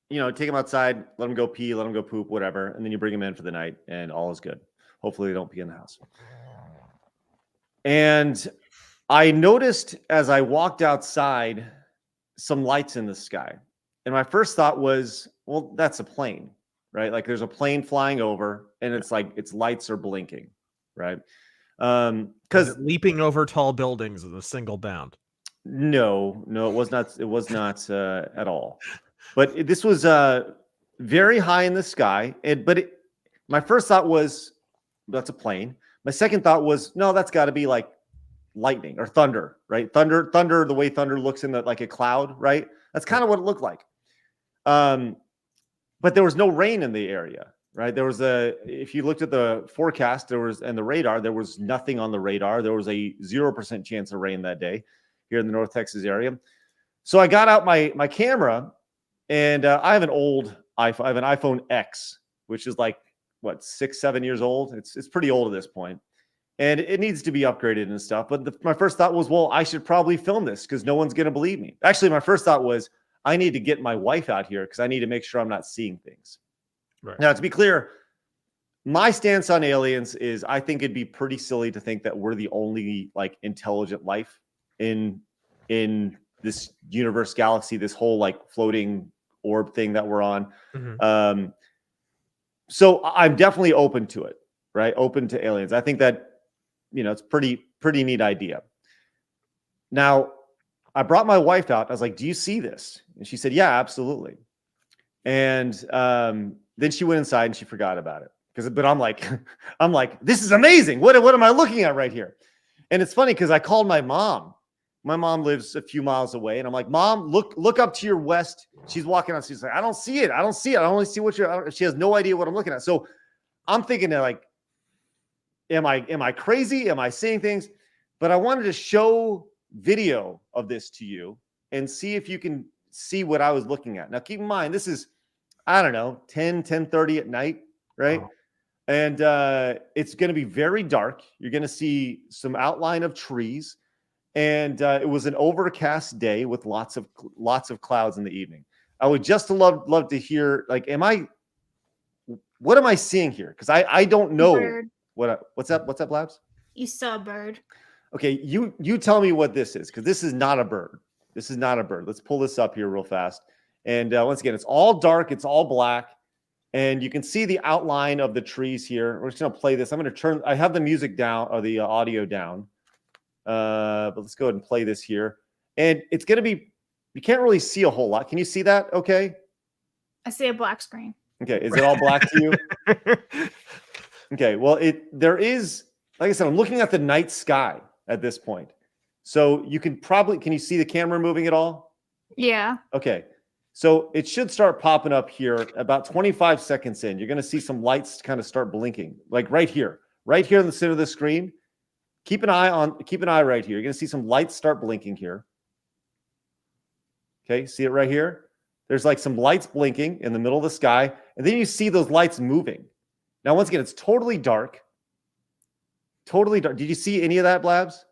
take him outside, let him go pee, let him go poop, whatever. And then you bring him in for the night, and all is good. Hopefully they don't pee in the house. And I noticed as I walked outside some lights in the sky. And my first thought was, well, that's a plane, right? Like there's a plane flying over and it's like its lights are blinking, right? Because leaping over tall buildings in a single bound. No, it was not. It was not at all. But this was very high in the sky. My first thought was, that's a plane. My second thought was, no, that's got to be like lightning or thunder, right? Thunder, the way thunder looks in like a cloud, right? That's kind of what it looked like. But there was no rain in the area, right? If you looked at the forecast, and the radar, there was nothing on the radar. There was a 0% chance of rain that day here in the North Texas area. So I got out my camera, and I have an old iPhone. I have an iPhone X, which is like, 6-7 years old. It's pretty old at this point. And it needs to be upgraded and stuff. But my first thought was, well, I should probably film this because no one's going to believe me. Actually, my first thought was, I need to get my wife out here because I need to make sure I'm not seeing things. Right. Now, to be clear, my stance on aliens is I think it'd be pretty silly to think that we're the only like intelligent life in this universe, galaxy, this whole like floating orb thing that we're on. Mm-hmm. So I'm definitely open to it, right? Open to aliens. I think that, it's pretty neat idea. Now, I brought my wife out. I was like, do you see this? And she said, yeah, absolutely. And then she went inside and she forgot about it. But I'm like, this is amazing. What am I looking at right here? And it's funny because I called my mom. My mom lives a few miles away. And I'm like, Mom, look up to your west. She's walking out. She's like, I don't see it. I only see she has no idea what I'm looking at. So I'm thinking that like, am I crazy? Am I seeing things? But I wanted to show video of this to you and see if you can see what I was looking at. Now, keep in mind, this is, I don't know, 10:30 at night, right? Oh. And it's going to be very dark. You're going to see some outline of trees. And it was an overcast day with lots of clouds in the evening. I would just love to hear, like, what am I seeing here? Because I don't know. Bird. What's up, Labs? You saw a bird. Okay, you tell me what this is, because this is not a bird. This is not a bird. Let's pull this up here real fast. And once again, it's all dark. It's all black. And you can see the outline of the trees here. We're just going to play this. I have the music down, or the audio down. But let's go ahead and play this here. And it's going to be, you can't really see a whole lot. Can you see that? Okay. I see a black screen. Okay. Is it all black to you? Okay. Well, there is, like I said, I'm looking at the night sky at this point. So can you see the camera moving at all? Yeah. Okay. So it should start popping up here about 25 seconds in. You're going to see some lights kind of start blinking, like right here in the center of the screen. Keep an eye right here. You're going to see some lights start blinking here. Okay, see it right here? There's like some lights blinking in the middle of the sky, and then you see those lights moving. Now, once again, it's totally dark. Totally dark. Did you see any of that, Blabs?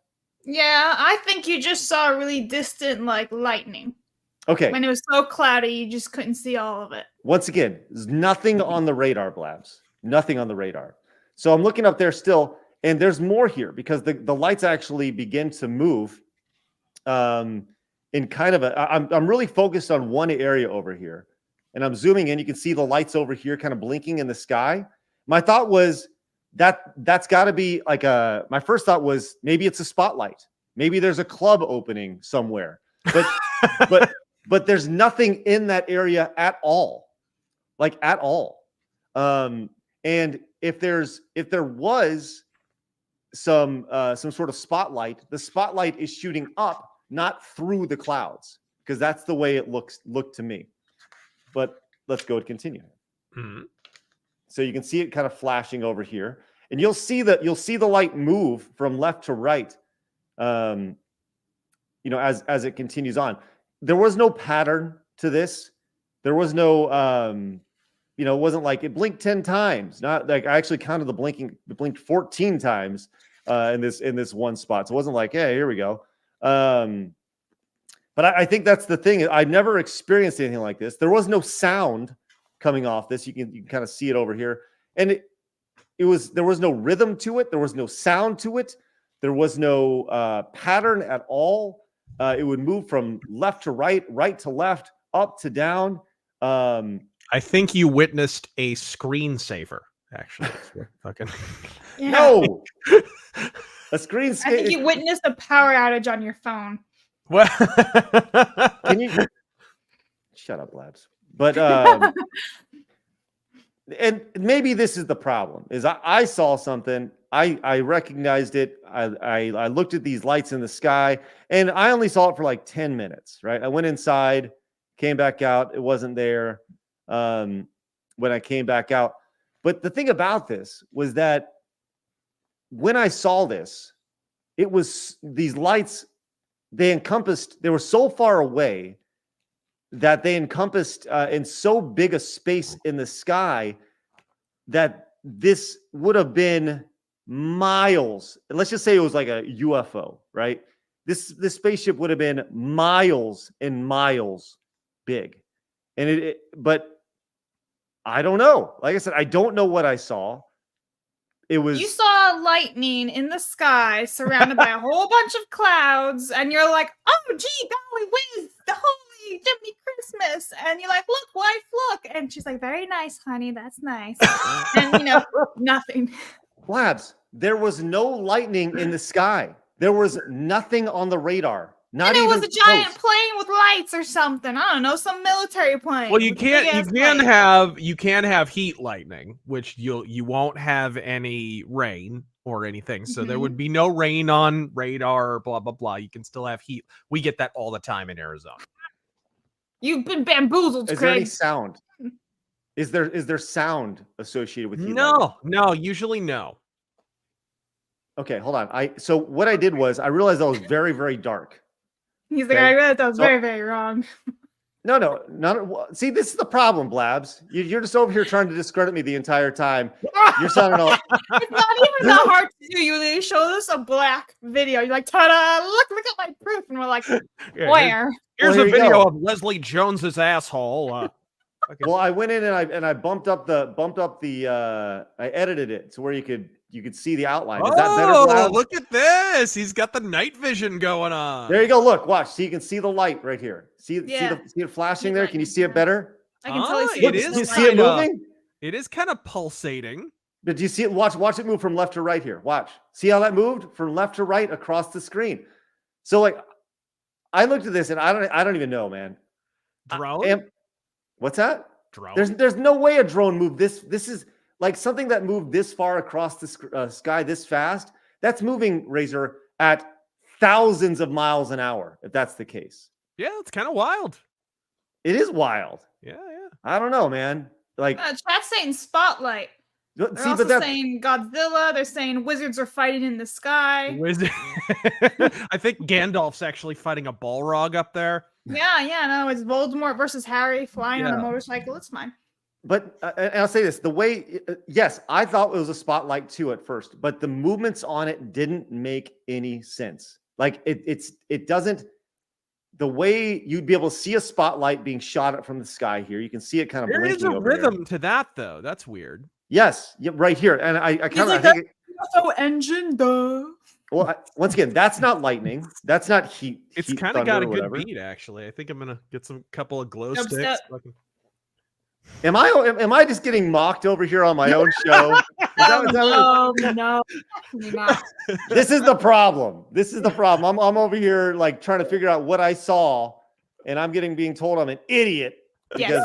Yeah, I think you just saw really distant, like, lightning. Okay. When it was so cloudy, you just couldn't see all of it. Once again, there's nothing on the radar, Blabs. Nothing on the radar. So I'm looking up there still. And there's more here because the lights actually begin to move in kind of I'm really focused on one area over here. And I'm zooming in. You can see the lights over here kind of blinking in the sky. My thought was that's got to be like my first thought was maybe it's a spotlight. Maybe there's a club opening somewhere. But there's nothing in that area at all. Like at all. And if there was some sort of spotlight, the spotlight is shooting up, not through the clouds, because that's the way it looked to me. But let's go and continue. Mm-hmm. So you can see it kind of flashing over here, and you'll see the light move from left to right. As it continues on. There was no pattern to this. There was no it wasn't like it blinked 10 times. Not like I actually counted the blinking. It blinked 14 times in this one spot. So it wasn't like, hey, here we go. But I think that's the thing. I've never experienced anything like this. There was no sound coming off this. You can kind of see it over here. And there was no rhythm to it. There was no sound to it. There was no pattern at all. It would move from left to right, right to left, up to down. I think you witnessed a screensaver, actually. Fucking Yeah. No, a screensaver. I think you witnessed a power outage on your phone. Well, Can you shut up, Labs? But and maybe this is the problem: is I saw something, I recognized it, I looked at these lights in the sky, and I only saw it for like 10 minutes. Right? I went inside, came back out, it wasn't there. When I came back out, but the thing about this was that when I saw this, it was these lights. They were so far away that they encompassed in so big a space in the sky that this would have been miles. Let's just say it was like a UFO, right? This spaceship would have been miles and miles big. And but I don't know. Like I said, I don't know what I saw. You saw lightning in the sky surrounded by a whole bunch of clouds, and you're like, oh, gee, golly whiz, the holy Jiminy Christmas. And you're like, look, wife, look. And she's like, very nice, honey. That's nice. And, nothing. Labs, there was no lightning in the sky. There was nothing on the radar. Not and it even was a giant close. plane with lights or something. I don't know, some military plane. well, you with a big-ass can plane. have heat lightning, which you won't have any rain or anything. So there would be no rain on radar, blah blah blah. You can still have heat. We get that all the time in Arizona. You've been bamboozled, Is there any Craig. sound? Is there sound associated with heat lightning? No, usually no. Okay, hold on. So what I did was I realized that was very, very dark. He's like, Okay. I realized that was So- very, very wrong. No. See, this is the problem, Blabs. You're just over here trying to discredit me the entire time. You're sounding all. It's not even that hard to do. You literally showed us a black video. You're like, ta-da, look at my proof. And we're like, Yeah, where? Here's Well, a here you video go. of Leslie Jones's asshole. Well, I went in and I bumped up the I edited it to where you could see the outline. Is that better, Blabs? Look at this. He's got the night vision going on. There you go. Look, watch. So you can see the light right here. See Yeah. see it flashing See there? Can you lightning, see it yeah. better? I can totally see it it. is Do you see Light. it kinda- moving? It is kind of pulsating. But do you see it? Watch it move from left to right here. Watch. See how that moved from left to right across the screen. So like, I looked at this and I don't even know, man. Drone? What's that? Drone? There's no way a drone moved this. This is like something that moved this far across the sky this fast. That's moving, Razor, at thousands of miles an hour. If that's the case, Yeah, it's kind of wild. it is wild. Yeah. I don't know, man. Like, Chat's saying spotlight. They're see, also but that saying Godzilla. They're saying wizards are fighting in the sky. Wizard. I think Gandalf's actually fighting a Balrog up there. Yeah, no, it's Voldemort versus Harry flying on a Yeah. motorcycle. It's fine. But and I'll say this: the way, yes, I thought it was a spotlight too at first, but the movements on it didn't make any sense. Like it doesn't. The way you'd be able to see a spotlight being shot at from the sky here, you can see it kind of There blinking is a over here. rhythm to that, though. That's weird. Yes, yeah, right here, and I kind of like think. So engine, duh. Well, once again, that's not lightning. That's not heat. It's heat kind of thunder got a or good whatever. beat, actually. I think I'm gonna get some couple of glow Dubstep. sticks. Fucking Am I just getting mocked over here on my own show? No, you're not. This is the problem. I'm over here like trying to figure out what I saw, and I'm being told I'm an idiot because.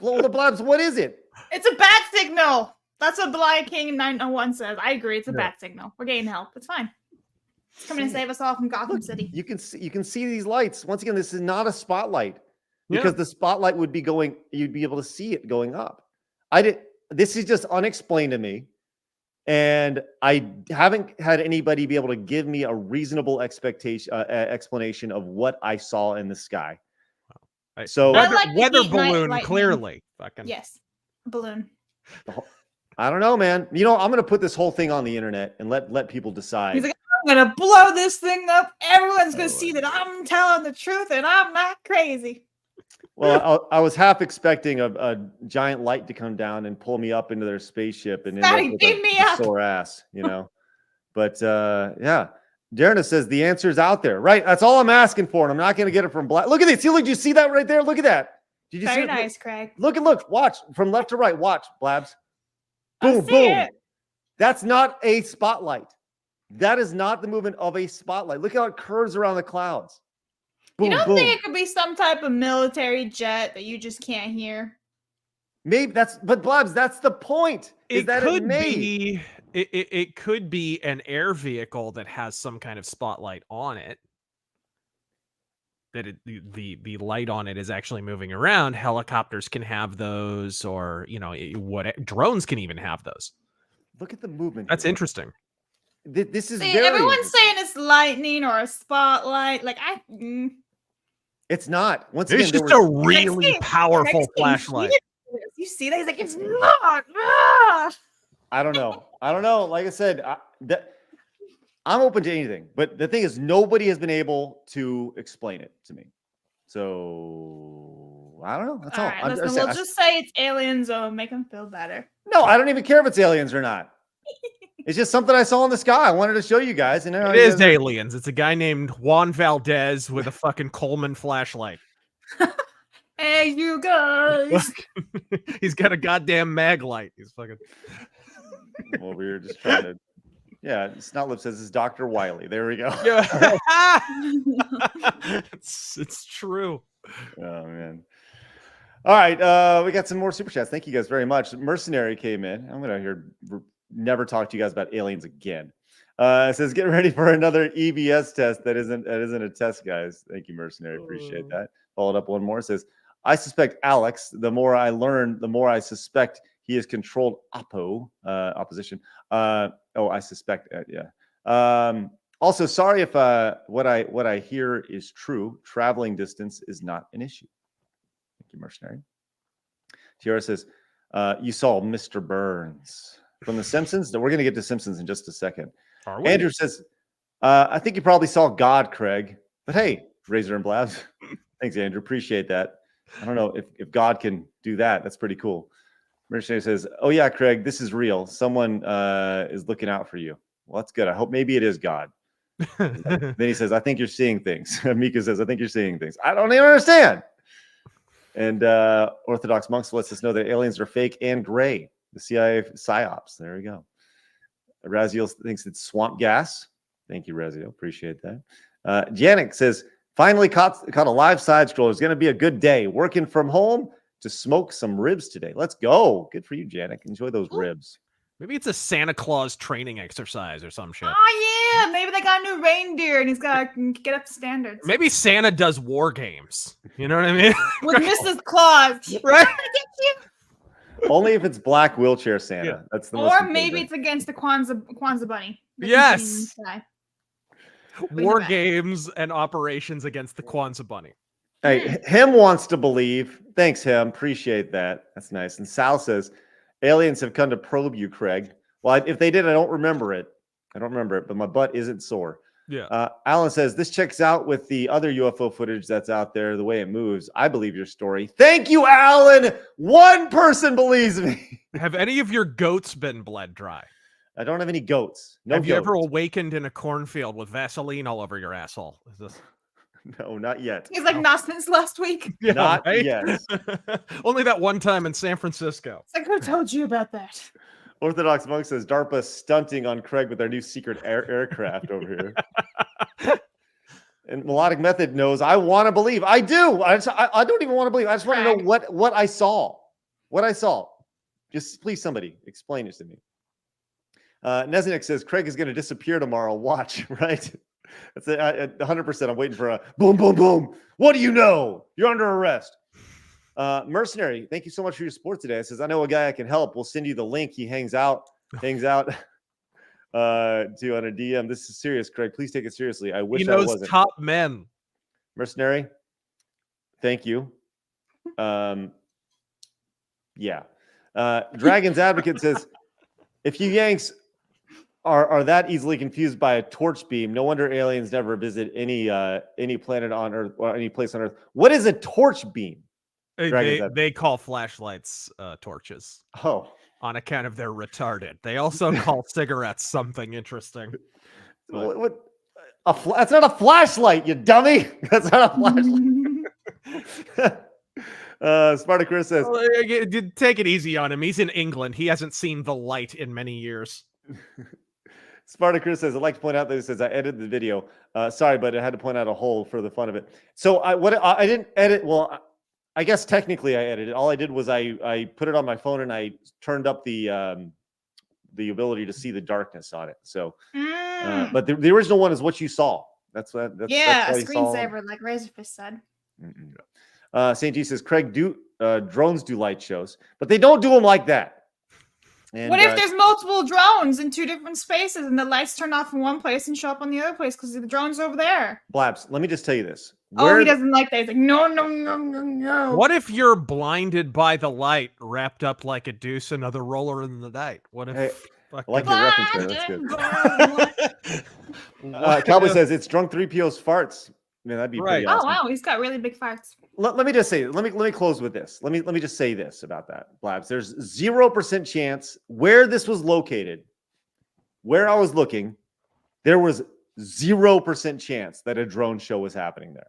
Well, the Blabs, what is it? It's a bat signal. That's what Belial King 901 says. I agree. It's a bat signal. We're getting help. It's fine. It's coming to save us all from Gotham City. You can see these lights. Once again, this is not a spotlight because the spotlight would be going. You'd be able to see it going up. This is just unexplained to me, and I haven't had anybody be able to give me a reasonable explanation of what I saw in the sky. So weather balloon, clearly. Fucking yes, balloon. I don't know, man. You know, I'm gonna put this whole thing on the internet and let people decide. He's like, I'm gonna blow this thing up. Everyone's gonna see that I'm telling the truth and I'm not crazy. Well, I was half expecting a giant light to come down and pull me up into their spaceship and end up with a sore ass, you know. But yeah. Darren says the answer is out there. Right. That's all I'm asking for. And I'm not going to get it from Black. Look at this. Did you see that right there? Look at that. Did you see it? Very nice, Craig. Look. Watch from left to right. Watch, Blabs. Boom, boom. It. That's not a spotlight. That is not the movement of a spotlight. Look how it curves around the clouds. Boom, you don't boom. think it could be some type of military jet that you just can't hear? Maybe but Blabs, that's the point. It could be an air vehicle that has some kind of spotlight on it. That the light on it is actually moving around. Helicopters can have those, or drones can even have those. Look at the movement. That's interesting. This is everyone's saying it's lightning or a spotlight. Like it's not. Once it's again, just a really powerful flashlight. You see that? He's like, it's not. Ah! I don't know. Like I said, I'm open to anything. But the thing is, nobody has been able to explain it to me. So I don't know. That's all. Right, we'll just say it's aliens. Make them feel better. No, I don't even care if it's aliens or not. It's just something I saw in the sky. I wanted to show you guys. And it is aliens. It's a guy named Juan Valdez with a fucking Coleman flashlight. Hey, you guys. He's got a goddamn mag light. He's fucking. Well, we were just trying to. Yeah, Snotlip says it's Dr. Wiley. There we go. Yeah. it's true. Oh, man. All right. We got some more super chats. Thank you guys very much. Mercenary came in. I'm going to never talk to you guys about aliens again. It says, get ready for another EBS test. That isn't a test, guys. Thank you, Mercenary. Appreciate that. Followed up one more. It says, I suspect Alex. The more I learn, the more I suspect he has controlled opposition. I suspect. Yeah. Also, sorry if what I hear is true. Traveling distance is not an issue. Thank you, Mercenary. Tiara says, you saw Mr. Burns from The Simpsons. We're going to get to Simpsons in just a second. Andrew says, I think you probably saw God, Craig. But hey, Razor and Blabs. Thanks, Andrew. Appreciate that. I don't know if God can do that. That's pretty cool. Mercenary says, oh, yeah, Craig, this is real. Someone is looking out for you. Well, that's good. I hope maybe it is God. Then he says, I think you're seeing things. Mika says, I think you're seeing things. I don't even understand. And Orthodox Monks lets us know that aliens are fake and gray. The CIA psyops. There we go. Raziel thinks it's swamp gas. Thank you, Raziel. Appreciate that. Janik says, finally caught a live side scroller. It's going to be a good day. Working from home to smoke some ribs today. Let's go. Good for you, Janik. Enjoy those ribs. Maybe it's a Santa Claus training exercise or some shit. Oh, yeah. Maybe they got a new reindeer and he's got to get up to standards. Maybe Santa does war games. You know what I mean? With Mrs. Claus. Right? Only if it's black wheelchair Santa. Yeah. That's the most Or maybe it's against the Kwanzaa bunny. Yes. War games and operations against the Kwanzaa bunny. Hey, Him wants to believe. Thanks, Him. Appreciate that. That's nice. And Sal says, aliens have come to probe you, Craig. Well, if they did, I don't remember it. But my butt isn't sore. Yeah. Alan says, this checks out with the other UFO footage that's out there, the way it moves. I believe your story. Thank you, Alan. One person believes me. Have any of your goats been bled dry? I don't have any goats. Have you ever awakened in a cornfield with Vaseline all over your asshole? No, not yet. He's like, not since last week. Yeah, Not right? yet. Only that one time in San Francisco. It's like, who told you about that? Orthodox Monk says DARPA stunting on Craig with their new secret aircraft over here. And Melodic Method knows. I want to believe. I do. I don't even want to believe. I just want to know what I saw. What I saw. Just please, somebody explain it to me. Neznik says Craig is going to disappear tomorrow. Watch, right? That's 100%. I'm waiting for a boom, boom, boom. What do you know? You're under arrest. Mercenary, thank you so much for your support today. It says, I know a guy I can help. We'll send you the link. He hangs out to on a DM. This is serious, Craig. Please take it seriously. I wish I wasn't. Top men. Mercenary, thank you. Yeah. Dragon's Advocate says, if you Yanks are that easily confused by a torch beam, no wonder aliens never visit any planet on Earth or any place on Earth. What is a torch beam? They call flashlights torches. Oh, on account of their retarded. They also call cigarettes something interesting. What? That's not a flashlight, you dummy. That's not a flashlight. Spartacus says, take it easy on him. He's in England. He hasn't seen the light in many years. Spartacus says, I'd like to point out that it says I edited the video. Sorry, but I had to point out a hole for the fun of it. So I didn't edit. Well, I guess technically I edited. All I did was I put it on my phone and I turned up the ability to see the darkness on it. So, but the original one is what you saw. That's a screensaver, like Razorfish said. St. G says, Craig, drones do light shows, but they don't do them like that. And, what if there's multiple drones in two different spaces and the lights turn off in one place and show up on the other place because the drone's over there? Blabs, let me just tell you this. He doesn't like that. He's like, no. What if you're blinded by the light, wrapped up like a deuce, another roller in the night? What if... Hey, I like your reference there. That's good. Cowboy says, it's drunk 3PO's farts. Man, that'd be pretty awesome. Oh, wow. He's got really big farts. Let me just say, let me close with this. Let me just say this about that, Blabs. There's 0% chance where this was located, where I was looking, there was 0% chance that a drone show was happening there.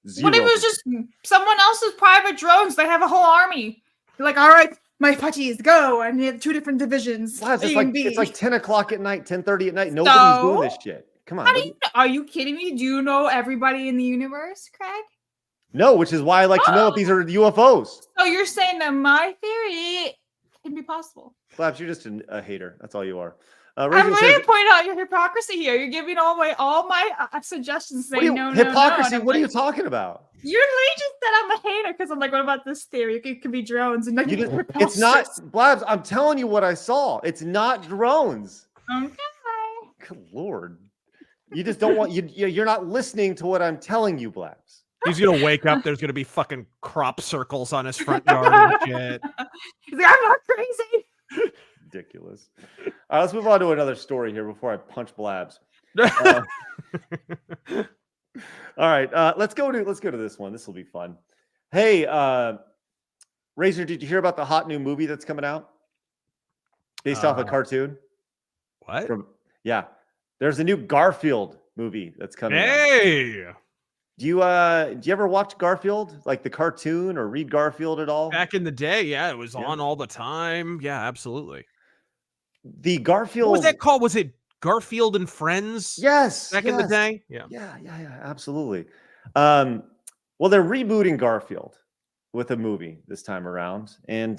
0%. What if it was just someone else's private drones? They have a whole army. They're like, all right, my putties, go. And you have two different divisions. Blabs, it's like 10 o'clock at night, 10:30 at night. Nobody's doing this shit. Come on. Are you kidding me? Do you know everybody in the universe, Craig? No, which is why I like to know if these are UFOs. So you're saying that my theory can be possible. Blabs, you're just a hater. That's all you are. I'm ready to point out your hypocrisy here. You're giving all my suggestions saying hypocrisy. No. What are you talking about? You literally just said I'm a hater because I'm like, what about this theory? It could be drones. And like, it's not, Blabs, I'm telling you what I saw. It's not drones. Okay. Good Lord. You just don't want, you're not listening to what I'm telling you, Blabs. He's gonna wake up. There's gonna be fucking crop circles on his front yard and shit. He's like, I'm not crazy. Ridiculous. All right, let's move on to another story here before I punch Blabs. All right, let's go to this one. This will be fun. Hey, Razor, did you hear about the hot new movie that's coming out based off a cartoon? What? Yeah, there's a new Garfield movie that's coming out. Hey. Do you ever watch Garfield, like the cartoon, or read Garfield at all? Back in the day, yeah, it was on all the time. Yeah, absolutely. The Garfield. What was that called? Was it Garfield and Friends? Yes. Back in the day? Yeah, absolutely. Well, they're rebooting Garfield with a movie this time around. And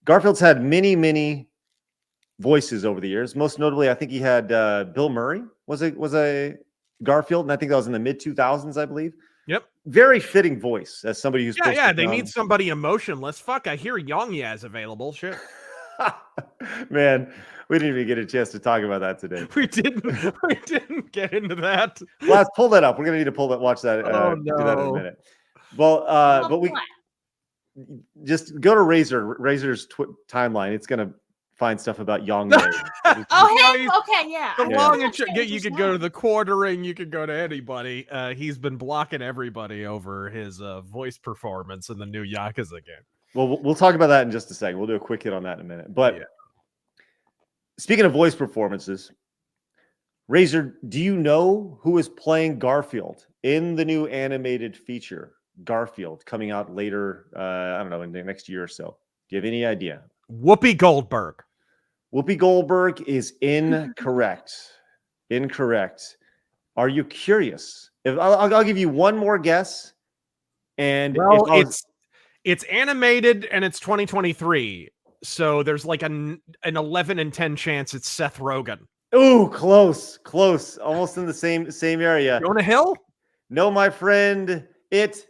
Garfield's had many voices over the years. Most notably, I think he had Bill Murray was a Garfield, and I think that was in the mid-2000s, I believe. Yep. Very fitting voice as somebody who's they need somebody emotionless. Fuck, I hear Young Yaz available. Shit. Man, we didn't even get a chance to talk about that today. We didn't get into that. Let's pull that up. We're gonna need to watch that. Do that in a minute. Well, but we just go to Razor's timeline. It's gonna find stuff about Young. Okay, yeah. You could go to the Quartering. You could go to anybody. He's been blocking everybody over his voice performance in the new Yakuza game. Well, we'll talk about that in just a second. We'll do a quick hit on that in a minute. But speaking of voice performances, Razor, do you know who is playing Garfield in the new animated feature, Garfield, coming out later, I don't know, in the next year or so? Do you have any idea? Whoopi Goldberg. Whoopi Goldberg is incorrect. Incorrect. Are you curious? If I'll give you one more guess. And well, it's animated and it's 2023. So there's like an 11 and 10 chance it's Seth Rogen. Oh, close, almost in the same area. Jonah Hill? No, my friend, it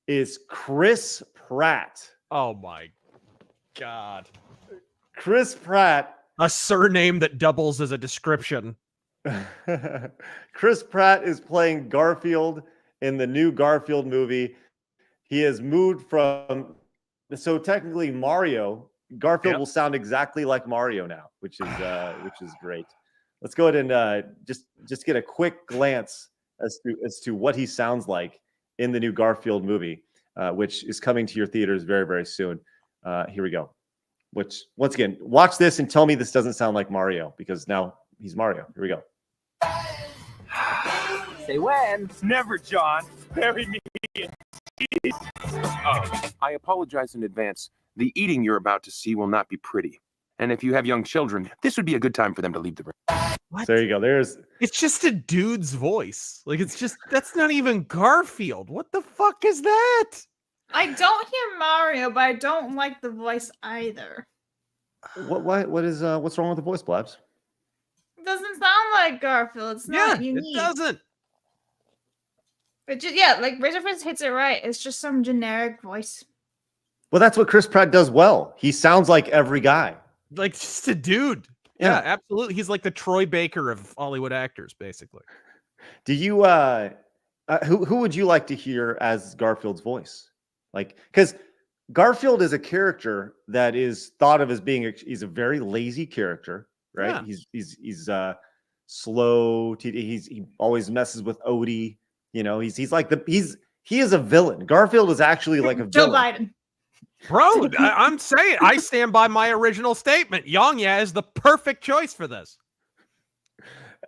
is Chris Pratt. Oh my God. Chris Pratt. A surname that doubles as a description. Chris Pratt is playing Garfield in the new Garfield movie. He has moved from, so technically Mario, Garfield will sound exactly like Mario now, which is great. Let's go ahead and just get a quick glance as to what he sounds like in the new Garfield movie, which is coming to your theaters very, very soon. Here we go. Which, once again, watch this and tell me this doesn't sound like Mario, because now he's Mario. Here we go. Say when. Never, John. Bury me in cheese. Oh, I apologize in advance. The eating you're about to see will not be pretty. And if you have young children, this would be a good time for them to leave the room. What? There you go. It's just a dude's voice. Like, that's not even Garfield. What the fuck is that? I don't hear Mario, but I don't like the voice either. What's wrong with the voice, Blabs? It doesn't sound like Garfield. It's not unique. It doesn't. But like Razorfist hits it right. It's just some generic voice. Well, that's what Chris Pratt does well. He sounds like every guy. Like just a dude. Yeah, absolutely. He's like the Troy Baker of Hollywood actors, basically. Do you who would you like to hear as Garfield's voice? Like, because Garfield is a character that is thought of as being he's a very lazy character, right? Yeah. He's slow. He always messes with Odie. You know, he's like he is a villain. Garfield is actually like a Joe villain. Biden. Bro, I'm saying, I stand by my original statement. Yongya is the perfect choice for this.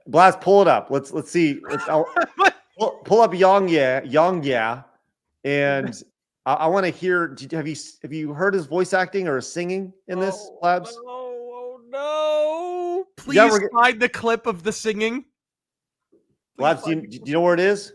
Blast, pull it up. Let's see. Pull up Yongya, and I want to hear. Have you heard his voice acting or singing in this, Blabs? No! Please find the clip of the singing. Blabs, do you know where it is?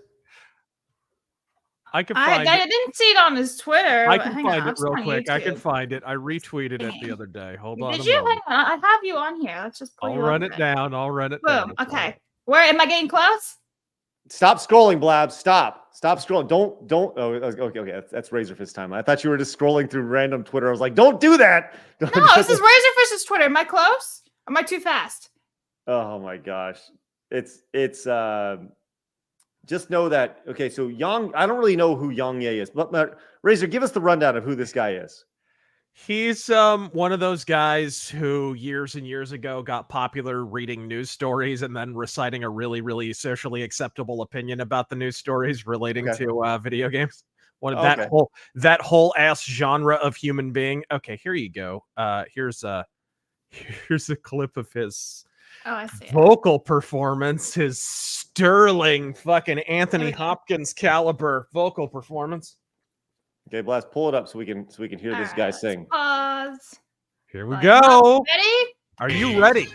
I can find it. I didn't see it on his Twitter. I can find it real quick. I can find it. I retweeted it the other day. Hold on. Did you? Hang on. I have you on here. Let's just pull I'll run it down. I'll run it down. Boom. Okay. Where am I getting close? Stop scrolling, Blab. Stop scrolling. Don't. Oh, okay. That's Razorfist time. I thought you were just scrolling through random Twitter. I was like, don't do that. No, this is Razorfist's Twitter. Am I close? Am I too fast? Oh my gosh. It's just know that. Okay, so I don't really know who Yongye is, but Razor, give us the rundown of who this guy is. He's one of those guys who years and years ago got popular reading news stories and then reciting a really, really socially acceptable opinion about the news stories relating to video games. That whole ass genre of human being. Okay, here you go. Here's a clip of his vocal performance, his sterling fucking Anthony Hopkins caliber vocal performance. Okay, Blast, pull it up so we can hear this guy sing. Pause. Here we go. Ready? Are you ready?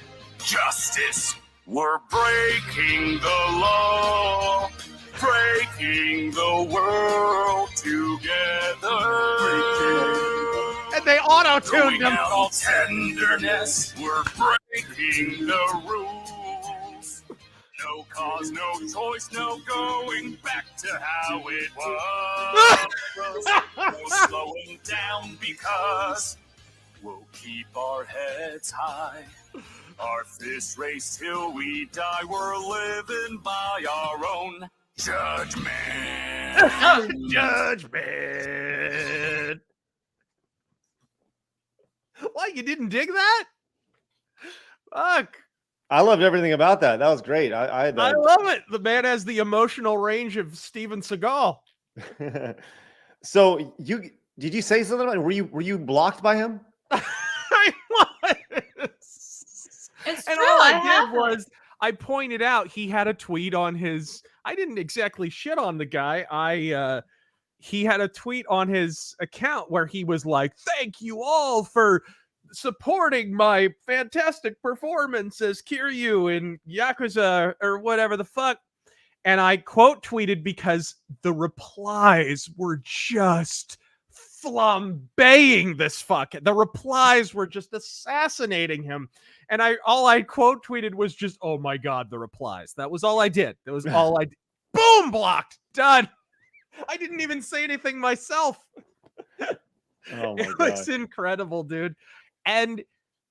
Justice. We're breaking the law, breaking the world together. And they auto-tuned them. All tenderness. We're breaking the rules. No cause, no choice, no going back to how it was. No slowing down because we'll keep our heads high. Our fists race till we die. We're living by our own judgment. Judgment. What? You didn't dig that? Fuck. I loved everything about that. That was great. I love it. The man has the emotional range of Steven Seagal. So did you say something about it? Were you blocked by him? I was. It's and true. all I did was I pointed out he had a tweet on his. I didn't exactly shit on the guy. He had a tweet on his account where he was like, "Thank you all for supporting my fantastic performance as Kiryu in Yakuza or whatever the fuck." And I quote tweeted because the replies were just flambeing this fuck. The replies were just assassinating him. And all I quote tweeted was just, "Oh my God, the replies." That was all I did. That was all I did. Boom, blocked. Done. I didn't even say anything myself. Oh my It was incredible, dude. And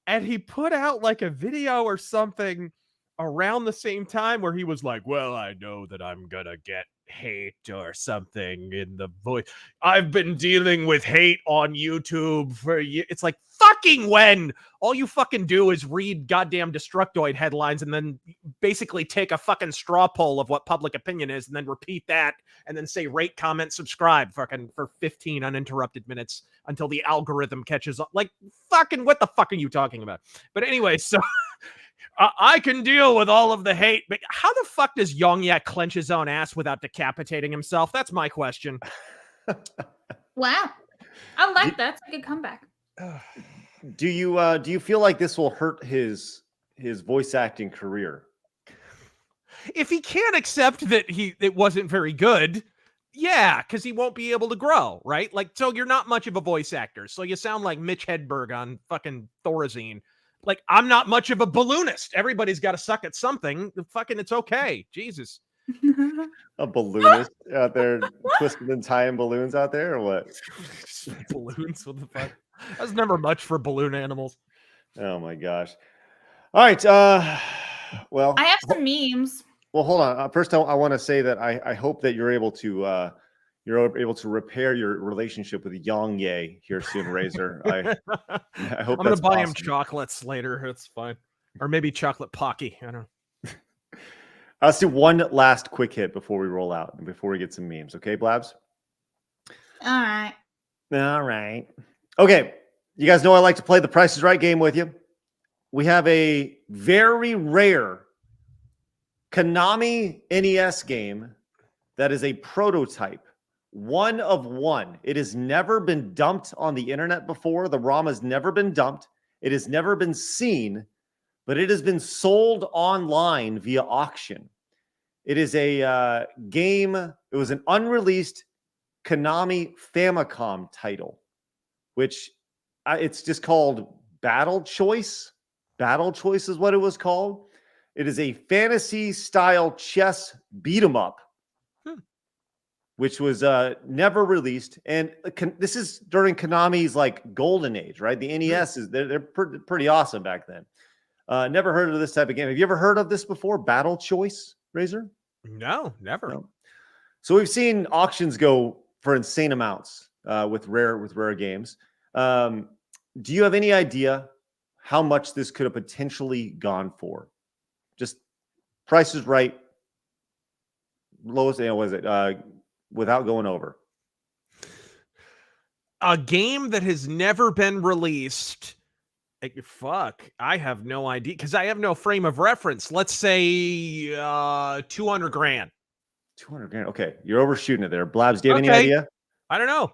he put out like a video or something around the same time where he was like, "Well, I know that I'm gonna get hate or something in the voice. I've been dealing with hate on YouTube for years." It's like, fucking when? All you fucking do is read goddamn Destructoid headlines and then basically take a fucking straw poll of what public opinion is and then repeat that and then say rate, comment, subscribe fucking for 15 uninterrupted minutes until the algorithm catches up. Like, fucking what the fuck are you talking about? But anyway, so I can deal with all of the hate, but how the fuck does Yongyak clench his own ass without decapitating himself? That's my question. Wow. I like that. It's a good comeback. Do you feel like this will hurt his voice acting career? If he can't accept that it wasn't very good, yeah, because he won't be able to grow, right? Like, so you're not much of a voice actor, so you sound like Mitch Hedberg on fucking Thorazine. Like, I'm not much of a balloonist. Everybody's got to suck at something. Fucking, it's okay. Jesus. A balloonist out there twisting and tying balloons out there, or what? Balloons? What the fuck? That's never much for balloon animals. Oh my gosh. All right. Well, I have some memes. Well, hold on. First, I want to say that I hope that you're able to repair your relationship with Yang Ye here soon, Razor. I hope I'm gonna buy him chocolates later. It's fine, or maybe chocolate Pocky. I don't know. Let's do one last quick hit before we roll out and before we get some memes. Okay, Blabs? All right. All right. Okay. You guys know I like to play the Price is Right game with you. We have a very rare Konami NES game that is a prototype. One of one. It has never been dumped on the internet before. The ROM has never been dumped. It has never been seen, but it has been sold online via auction. It is a game. It was an unreleased Konami Famicom title, which it's just called Battle Choice. Battle Choice is what it was called. It is a fantasy-style chess beat-em-up, which was never released. And this is during Konami's like golden age, right? The NES is they're pretty awesome back then. Never heard of this type of game. Have you ever heard of this before? Battle Choice, Razor? No, never. No. So we've seen auctions go for insane amounts with rare games. Do you have any idea how much this could have potentially gone for? Just Price is Right. Lowest, was it? Without going over. A game that has never been released. Fuck, I have no idea because I have no frame of reference. Let's say 200 grand. 200 grand. Okay, you're overshooting it there. Blabs, do you have any idea? I don't know.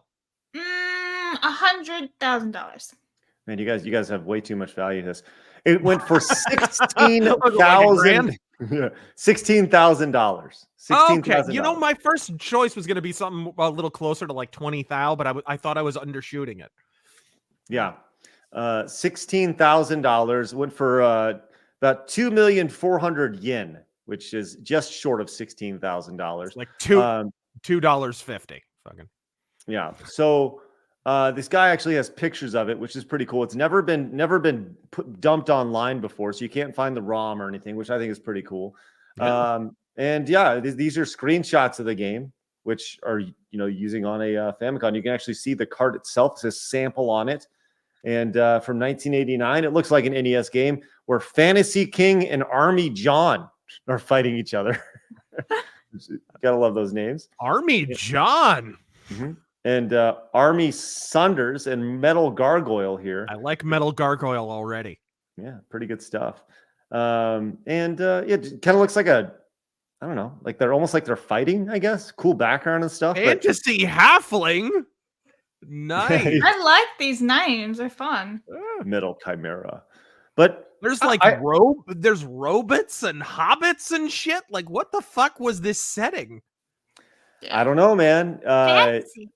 $100,000. Man, you guys have way too much value to this. It went for $16,000. $16,000. Okay, you know, my first choice was going to be something a little closer to like 20,000, but I thought I was undershooting it. Yeah, $16,000 went for about 2,400,000 yen, which is just short of $16,000. Like $2.50. Fucking yeah. So this guy actually has pictures of it, which is pretty cool. It's never been dumped online before, so you can't find the ROM or anything, which I think is pretty cool. Yeah. And yeah, these are screenshots of the game, which are using on a Famicom. You can actually see the card itself. It says sample on it, and from 1989, it looks like an NES game where Fantasy King and Army John are fighting each other. Gotta love those names. Army John. Mm-hmm. And Army Sunders and Metal Gargoyle here. I like Metal Gargoyle already. Yeah, pretty good stuff. It kind of looks like I don't know, like they're almost like they're fighting, I guess. Cool background and stuff. Fantasy halfling. Nice. I like these names. They're fun. Metal Chimera. But there's there's robots and hobbits and shit. Like, what the fuck was this setting? I don't know, man. Fantasy.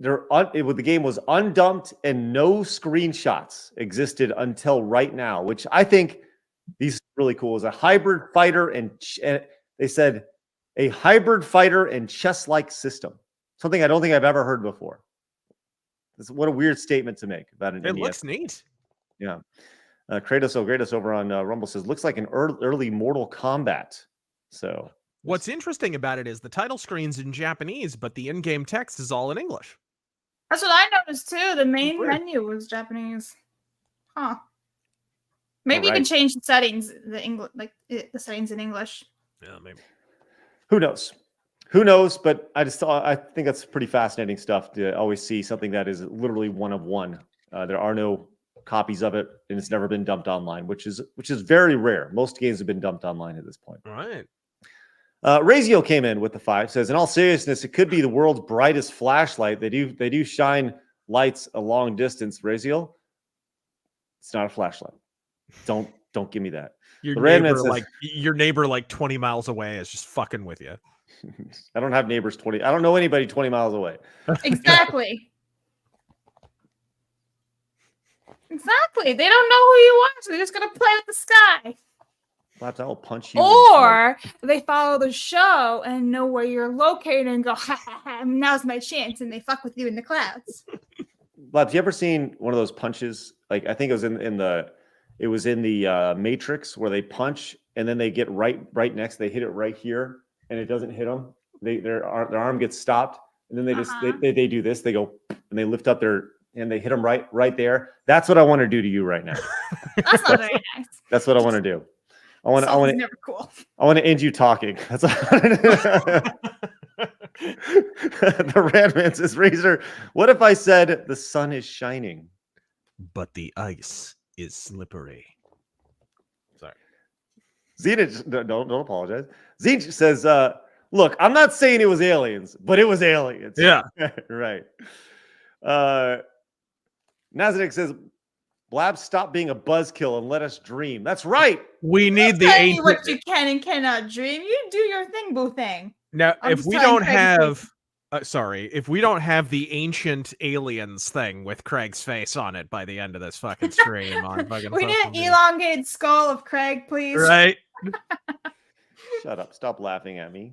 The game was undumped and no screenshots existed until right now, which I think these really cool. Is a hybrid fighter and they said a hybrid fighter and chess-like system. Something I don't think I've ever heard before. What a weird statement to make about an NES. It looks neat. Yeah. Kratos O'Gratos over on Rumble says, looks like an early Mortal Kombat. So what's interesting about it is the title screen's in Japanese, but the in-game text is all in English. That's what I noticed too. The main menu was Japanese. Huh. Maybe you can change the settings, the settings in English. Yeah, maybe. Who knows? Who knows? But I think that's pretty fascinating stuff to always see something that is literally one of one. There are no copies of it, and it's never been dumped online, which is very rare. Most games have been dumped online at this point. All right. Razio came in with the 5. Says, in all seriousness, it could be the world's brightest flashlight. They do shine lights a long distance. Razio, it's not a flashlight. Don't give me that. Your neighbor like 20 miles away is just fucking with you. I don't have neighbors 20. I don't know anybody 20 miles away. Exactly. Exactly. They don't know who you are, so they're just gonna play with the sky. I'll punch you. Or they follow the show and know where you're located and go, ha ha ha, now's my chance, and they fuck with you in the clouds. Bob, have you ever seen one of those punches? Like, I think it was in the Matrix, where they punch and then they get right next. They hit it right here, and it doesn't hit them. Their arm gets stopped, and then they just they do this. They go and they lift up and they hit them right there. That's what I want to do to you right now. That's not very nice. That's what I want to do. I want never cool. I want to end you talking. That's what I want to do. The Radman says, Razor, what if I said the sun is shining, but the ice is slippery? Sorry. Zenit, don't apologize. Zenit says, look, I'm not saying it was aliens, but it was aliens. Yeah. Right. Nazanik says, Blab, stop being a buzzkill and let us dream. That's right. We need the tell ancient. you what you can and cannot dream. You do your thing, boo thing. Now, if we don't have, if we don't have the ancient aliens thing with Craig's face on it by the end of this fucking stream, we need an elongated skull of Craig, please. Right. Shut up. Stop laughing at me.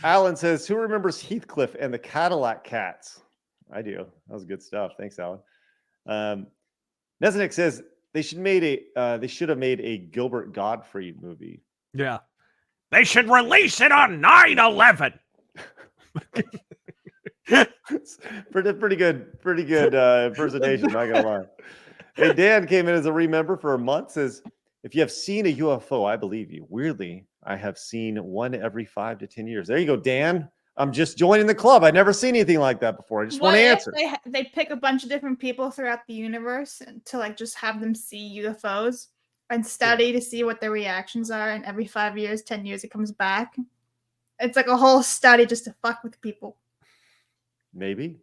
Alan says, who remembers Heathcliff and the Cadillac Cats? I do. That was good stuff. Thanks, Alan. Nesnick says they should have made a Gilbert Gottfried movie. Yeah. They should release it on 9/11. pretty good impersonation, not gonna lie. Hey, Dan came in as a remember for a month, says, if you have seen a UFO, I believe you. Weirdly, I have seen one every 5 to 10 years. There you go, Dan. I'm just joining the club. I've never seen anything like that before. I just want to answer. They pick a bunch of different people throughout the universe to like just have them see UFOs and study to see what their reactions are. And every 5 years, 10 years, it comes back. It's like a whole study just to fuck with people. Maybe.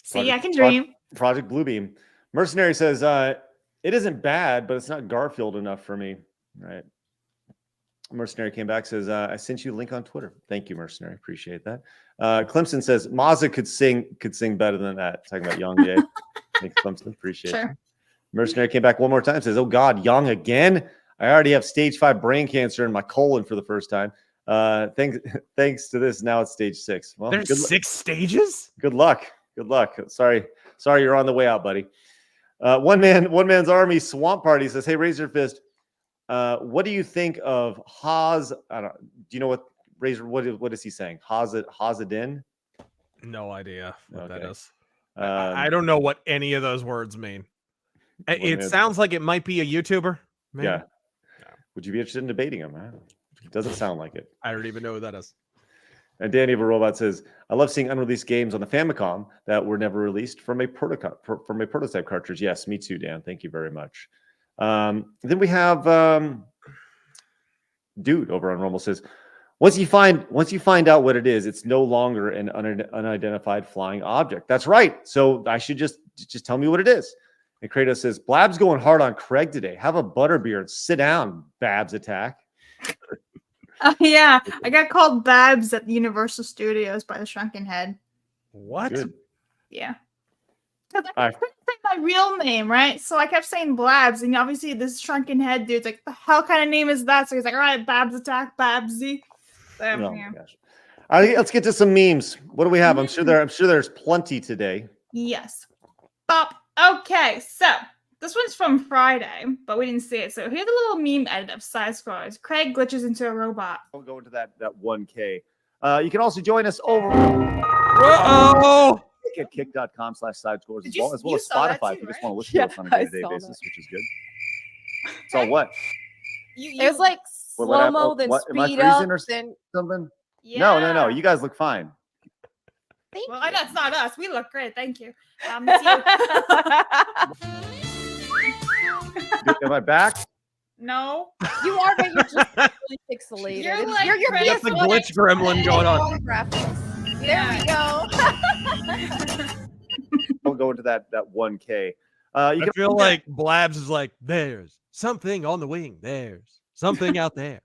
See, I can dream. Project Bluebeam. Mercenary says, it isn't bad, but it's not Garfield enough for me. Right. Mercenary came back, says, I sent you a link on Twitter. Thank you, Mercenary. Appreciate that. Clemson says, Mazza could sing better than that. Talking about Young Jay. Thanks, Clemson. Appreciate it. Mercenary came back one more time, says, oh God, Young again? I already have stage 5 brain cancer in my colon for the first time. Thanks to this, now it's stage 6. Well, there's 6 stages? Good luck. Sorry, you're on the way out, buddy. One man's army swamp party says, hey, Razor Fist, what do you think of Haz? Do you know what Razor? What is he saying? Hazadin? No idea what that is. I I don't know what any of those words mean. It sounds like it might be a YouTuber. Maybe. Yeah. Would you be interested in debating him? It doesn't sound like it. I don't even know who that is. And Danny Robot says, I love seeing unreleased games on the Famicom that were never released from a prototype cartridge. Yes, me too, Dan. Thank you very much. Then we have Dude over on Rumble says, once you find out what it is, it's no longer an unidentified flying object. That's right. So I should just tell me what it is. And Kratos says, Blab's going hard on Craig today. Have a butterbeer and sit down, Babs attack. Yeah, I got called Babs at the Universal Studios by the Shrunken Head. What? Good. Yeah. Because I couldn't say my real name, right? So I kept saying Blabs, and obviously this Shrunken Head dude's like, the hell kind of name is that? So he's like, all right, Babs attack, Babsy. So, Oh yeah. my gosh. All right, let's get to some memes. What do we have? I'm sure there's plenty today. Yes. Bop. Okay, so this one's from Friday, but we didn't see it. So here's a little meme edit of side scrollers. Craig glitches into a robot. We'll go into that 1K. You can also join us over at kick.com/sidescores Did as you- well as you saw that Spotify too, if you just right? want to listen to us on a I day-to-day saw basis, that. which is good. So what? It was like What slow mo, happened? then What, am I speed up, freezing or then something? Yeah. No. You guys look fine. thank Well, you. I know it's not us. We look great. Thank you. It's you. Am I back? No. You are, but you're just really pixelated. You're It's- like you're Chris Got the PS1 glitch gremlin going on. graphics. Yeah. There we go. We'll go into that 1K. You I can feel like Blabs is like, there's something on the wing. There's something out there.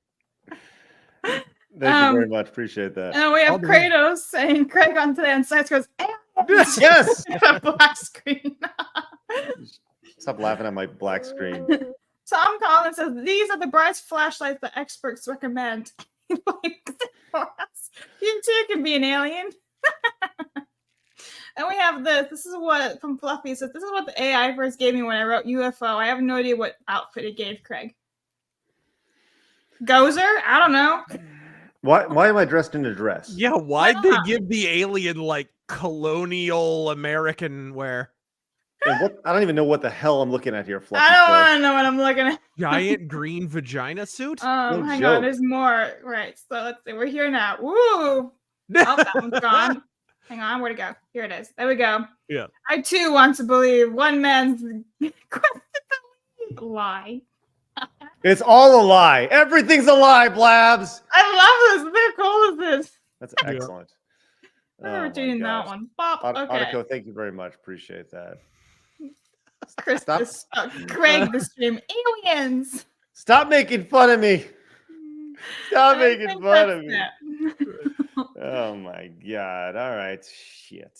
Thank you very much. Appreciate that. And we have Kratos saying Craig on today on site goes, Yes. black screen. Stop laughing at my black screen. Tom Collins says these are the brightest flashlights that experts recommend. Like, you too can be an alien. And we have this. This is what from Fluffy says. This is what the AI first gave me when I wrote UFO. I have no idea what outfit it gave Craig. Gozer? I don't know. Why am I dressed in a dress? Yeah, why'd they give the alien like colonial American wear? And what, I don't even know what the hell I'm looking at here, Fluffy. I don't Toy. want to know what I'm looking at. Giant green vagina suit? No Hang joke. on, there's more. Right, so let's see. We're here now. Woo! Oh, that one's gone. Hang on, where'd it go? Here it is. There we go. Yeah. I too want to believe one man's lie. It's all a lie. Everything's a lie, Blabs. I love this. How cool is this? That's excellent. I'm never doing that one. Bop. Okay. Artico, thank you very much. Appreciate that. Chris, Stop. Craig, the stream. Aliens. Stop making fun of me. Stop I making think fun of that's me. it. Oh my god. All right. Shit.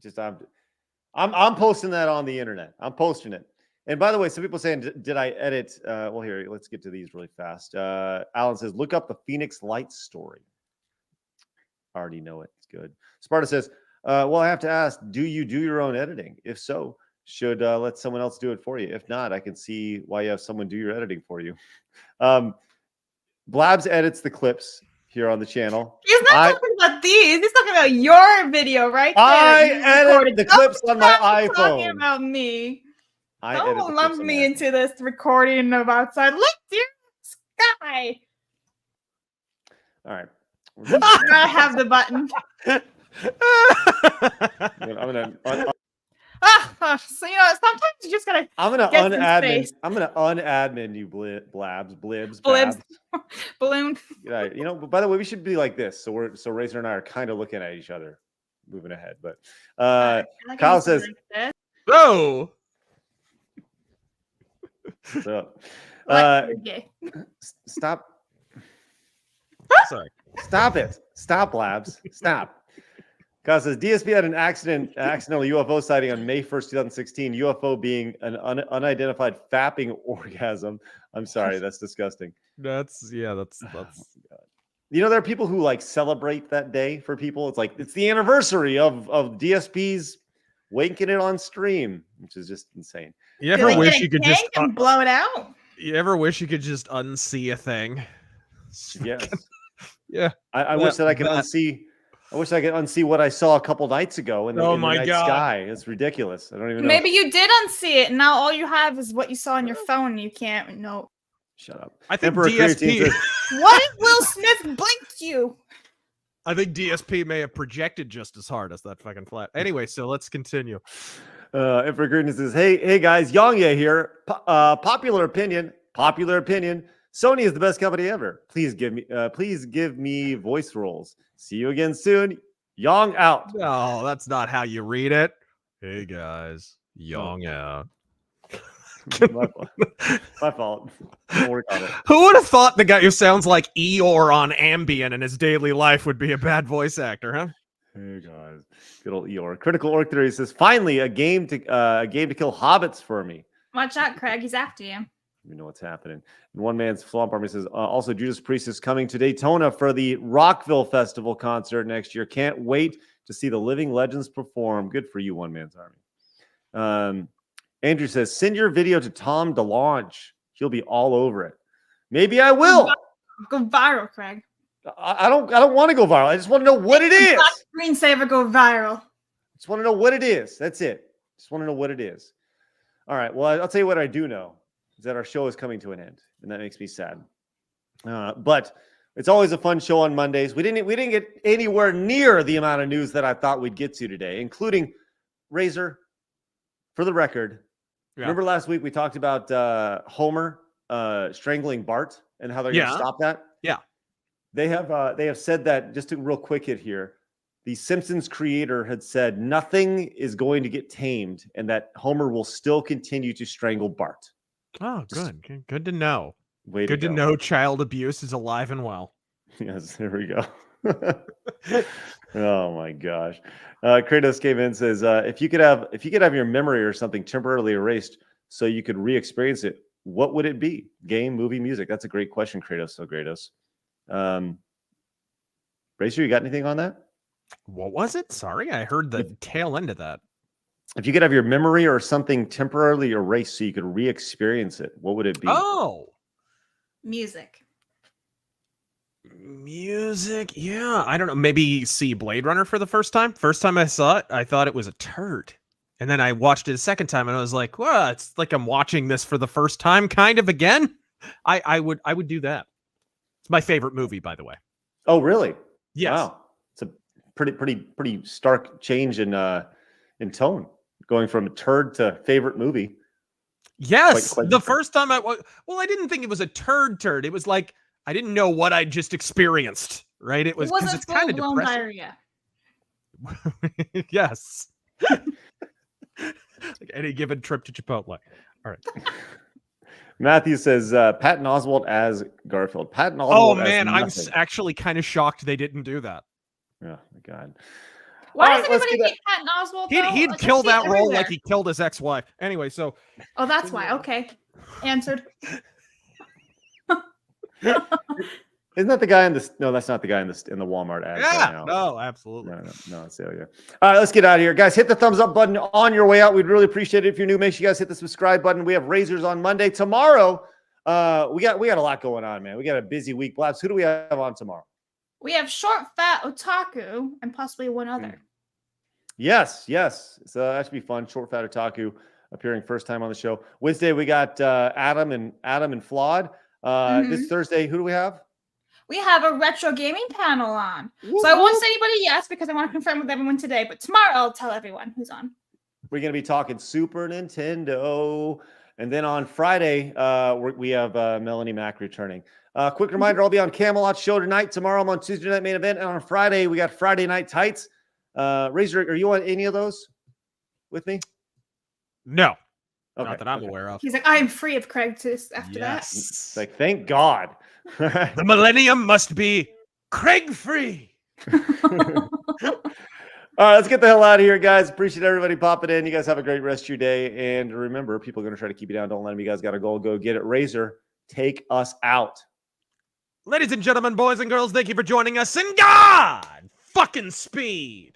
Just I'm posting that on the internet. I'm posting it. And by the way, some people saying, did I edit? Well, here, let's get to these really fast. Alan says, look up the Phoenix Lights story. I already know it. It's good. Sparta says, well, I have to ask, do you do your own editing? If so, should let someone else do it for you. If not, I can see why you have someone do your editing for you. Blabs edits the clips here on the channel. He's not talking about these. He's talking about your video right there. I You edit recorded. the clips on my Stop talking iPhone. about me. I edit the Don't clips lump on me my into this recording of outside. Look, dear sky. All right. I have the button. I'm gonna So you know, sometimes you just gotta I'm gonna get some unadmin. space. I'm gonna unadmin you, blabs, blibs, Blibs. babs. balloon. Yeah, you know. But by the way, we should be like this. So Razor and I are kind of looking at each other, moving ahead. But Kyle says, Oh, so, Gay. stop, sorry. stop it, stop, labs, stop. Kyle says DSP had an accidental UFO sighting on May 1st, 2016. UFO being an unidentified fapping orgasm. I'm sorry, that's disgusting. That's You know, there are people who like celebrate that day for people. It's like it's the anniversary of DSP's wanking it on stream, which is just insane. you ever Like, wish get a you could tank just and blow it out. you ever wish you could just unsee a thing? Yes. Yeah. I wish that I could unsee. I wish I could unsee what I saw a couple nights ago in the, in the night sky. It's ridiculous. I don't even know. Maybe you did unsee it, and now all you have is what you saw on your phone. And you can't know. Shut up. I think Emperor Creatine DSP. says, What if Will Smith blinked you? I think DSP may have projected just as hard as that fucking flat. Anyway, so let's continue. Emperor Gruden says, hey guys, Yongye here. Popular opinion. Sony is the best company ever. Please give me voice roles. See you again soon. Yong out. No, that's not how you read it. Hey guys, Yong out. My fault. Don't work on it. Who would have thought the guy who sounds like Eeyore on Ambien in his daily life would be a bad voice actor, huh? Hey guys, good old Eeyore. Critical Orc Theory says, finally a game to kill hobbits for me. Watch out, Craig. He's after you. You know what's happening. And One Man's Swamp Army says, also Judas Priest is coming to Daytona for the Rockville Festival concert next year. Can't wait to see the Living Legends perform. Good for you, One Man's Army. Andrew says, send your video to Tom DeLonge. He'll be all over it. Maybe I will. Go viral, Craig. I don't want to go viral. I just want to know what it is. Screensaver go viral. Just want to know what it is. That's it. Just want to know what it is. All right. Well, I'll tell you what I do know is that our show is coming to an end, and that makes me sad. But it's always a fun show on Mondays. We didn't get anywhere near the amount of news that I thought we'd get to today, including Razor. For the record, remember last week we talked about Homer strangling Bart and how they're going to stop that? Yeah. They have said that, just a real quick hit here. The Simpsons creator had said nothing is going to get tamed and that Homer will still continue to strangle Bart. Oh, good. Good to know. Good to know child abuse is alive and well. Yes, there we go. Oh my gosh. Kratos came in and says, if you could have your memory or something temporarily erased so you could re-experience it, what would it be? Game, movie, music? That's a great question, Kratos. So Kratos. Racer, you got anything on that? What was it? Sorry, I heard the tail end of that. If you could have your memory or something temporarily erased so you could re-experience it, what would it be? Oh, music. Yeah, I don't know. Maybe see Blade Runner for the first time. First time I saw it, I thought it was a turd. And then I watched it a second time and I was like, well, it's like I'm watching this for the first time kind of again. I would do that. It's my favorite movie, by the way. Oh, really? Yes. Wow. It's a pretty stark change in tone, going from a turd to favorite movie. Yes. Quite the first time I didn't think it was a turd. It was like, I didn't know what I just experienced, right? It was because it's kind of depressing. Diarrhea. Yes. Like any given trip to Chipotle. All right. Matthew says Patton Oswalt as Garfield. Patton Oswalt. Oh man, I'm actually kind of shocked they didn't do that. Oh my god. Why does everybody hate Patton Oswalt? He'd kill that role like he killed his ex-wife. Anyway, so. Oh, that's why. Okay, answered. Isn't that the guy in the? No, that's not the guy in the Walmart ad. Yeah, right now. no, absolutely. No, it's yeah. All right, let's get out of here, guys. Hit the thumbs up button on your way out. We'd really appreciate it if you're new. Make sure you guys hit the subscribe button. We have Razors on Monday. Tomorrow, we got a lot going on, man. We got a busy week. Blabs, who do we have on tomorrow? We have Short Fat Otaku and possibly one other. Yes. So that should be fun. Short Fat Otaku appearing first time on the show. Wednesday we got Adam and Flawed. This Thursday, who do we have? We have a retro gaming panel on. So I won't say anybody yes because I want to confirm with everyone today. But tomorrow I'll tell everyone who's on. We're going to be talking Super Nintendo. And then on Friday, we have Melanie Mack returning. Quick reminder, I'll be on Camelot show tonight. Tomorrow I'm on Tuesday Night Main Event. And on Friday, we got Friday Night Tights. Razor, are you on any of those with me? No. Okay. Not that I'm aware of. He's like, I am free of Craig after that. It's like, thank God. The millennium must be Craig free. All right, let's get the hell out of here, guys. Appreciate everybody popping in. You guys have a great rest of your day. And remember, people are going to try to keep you down. Don't let them. You guys got to go get it. Razor, take us out. Ladies and gentlemen, boys and girls, thank you for joining us in God fucking speed.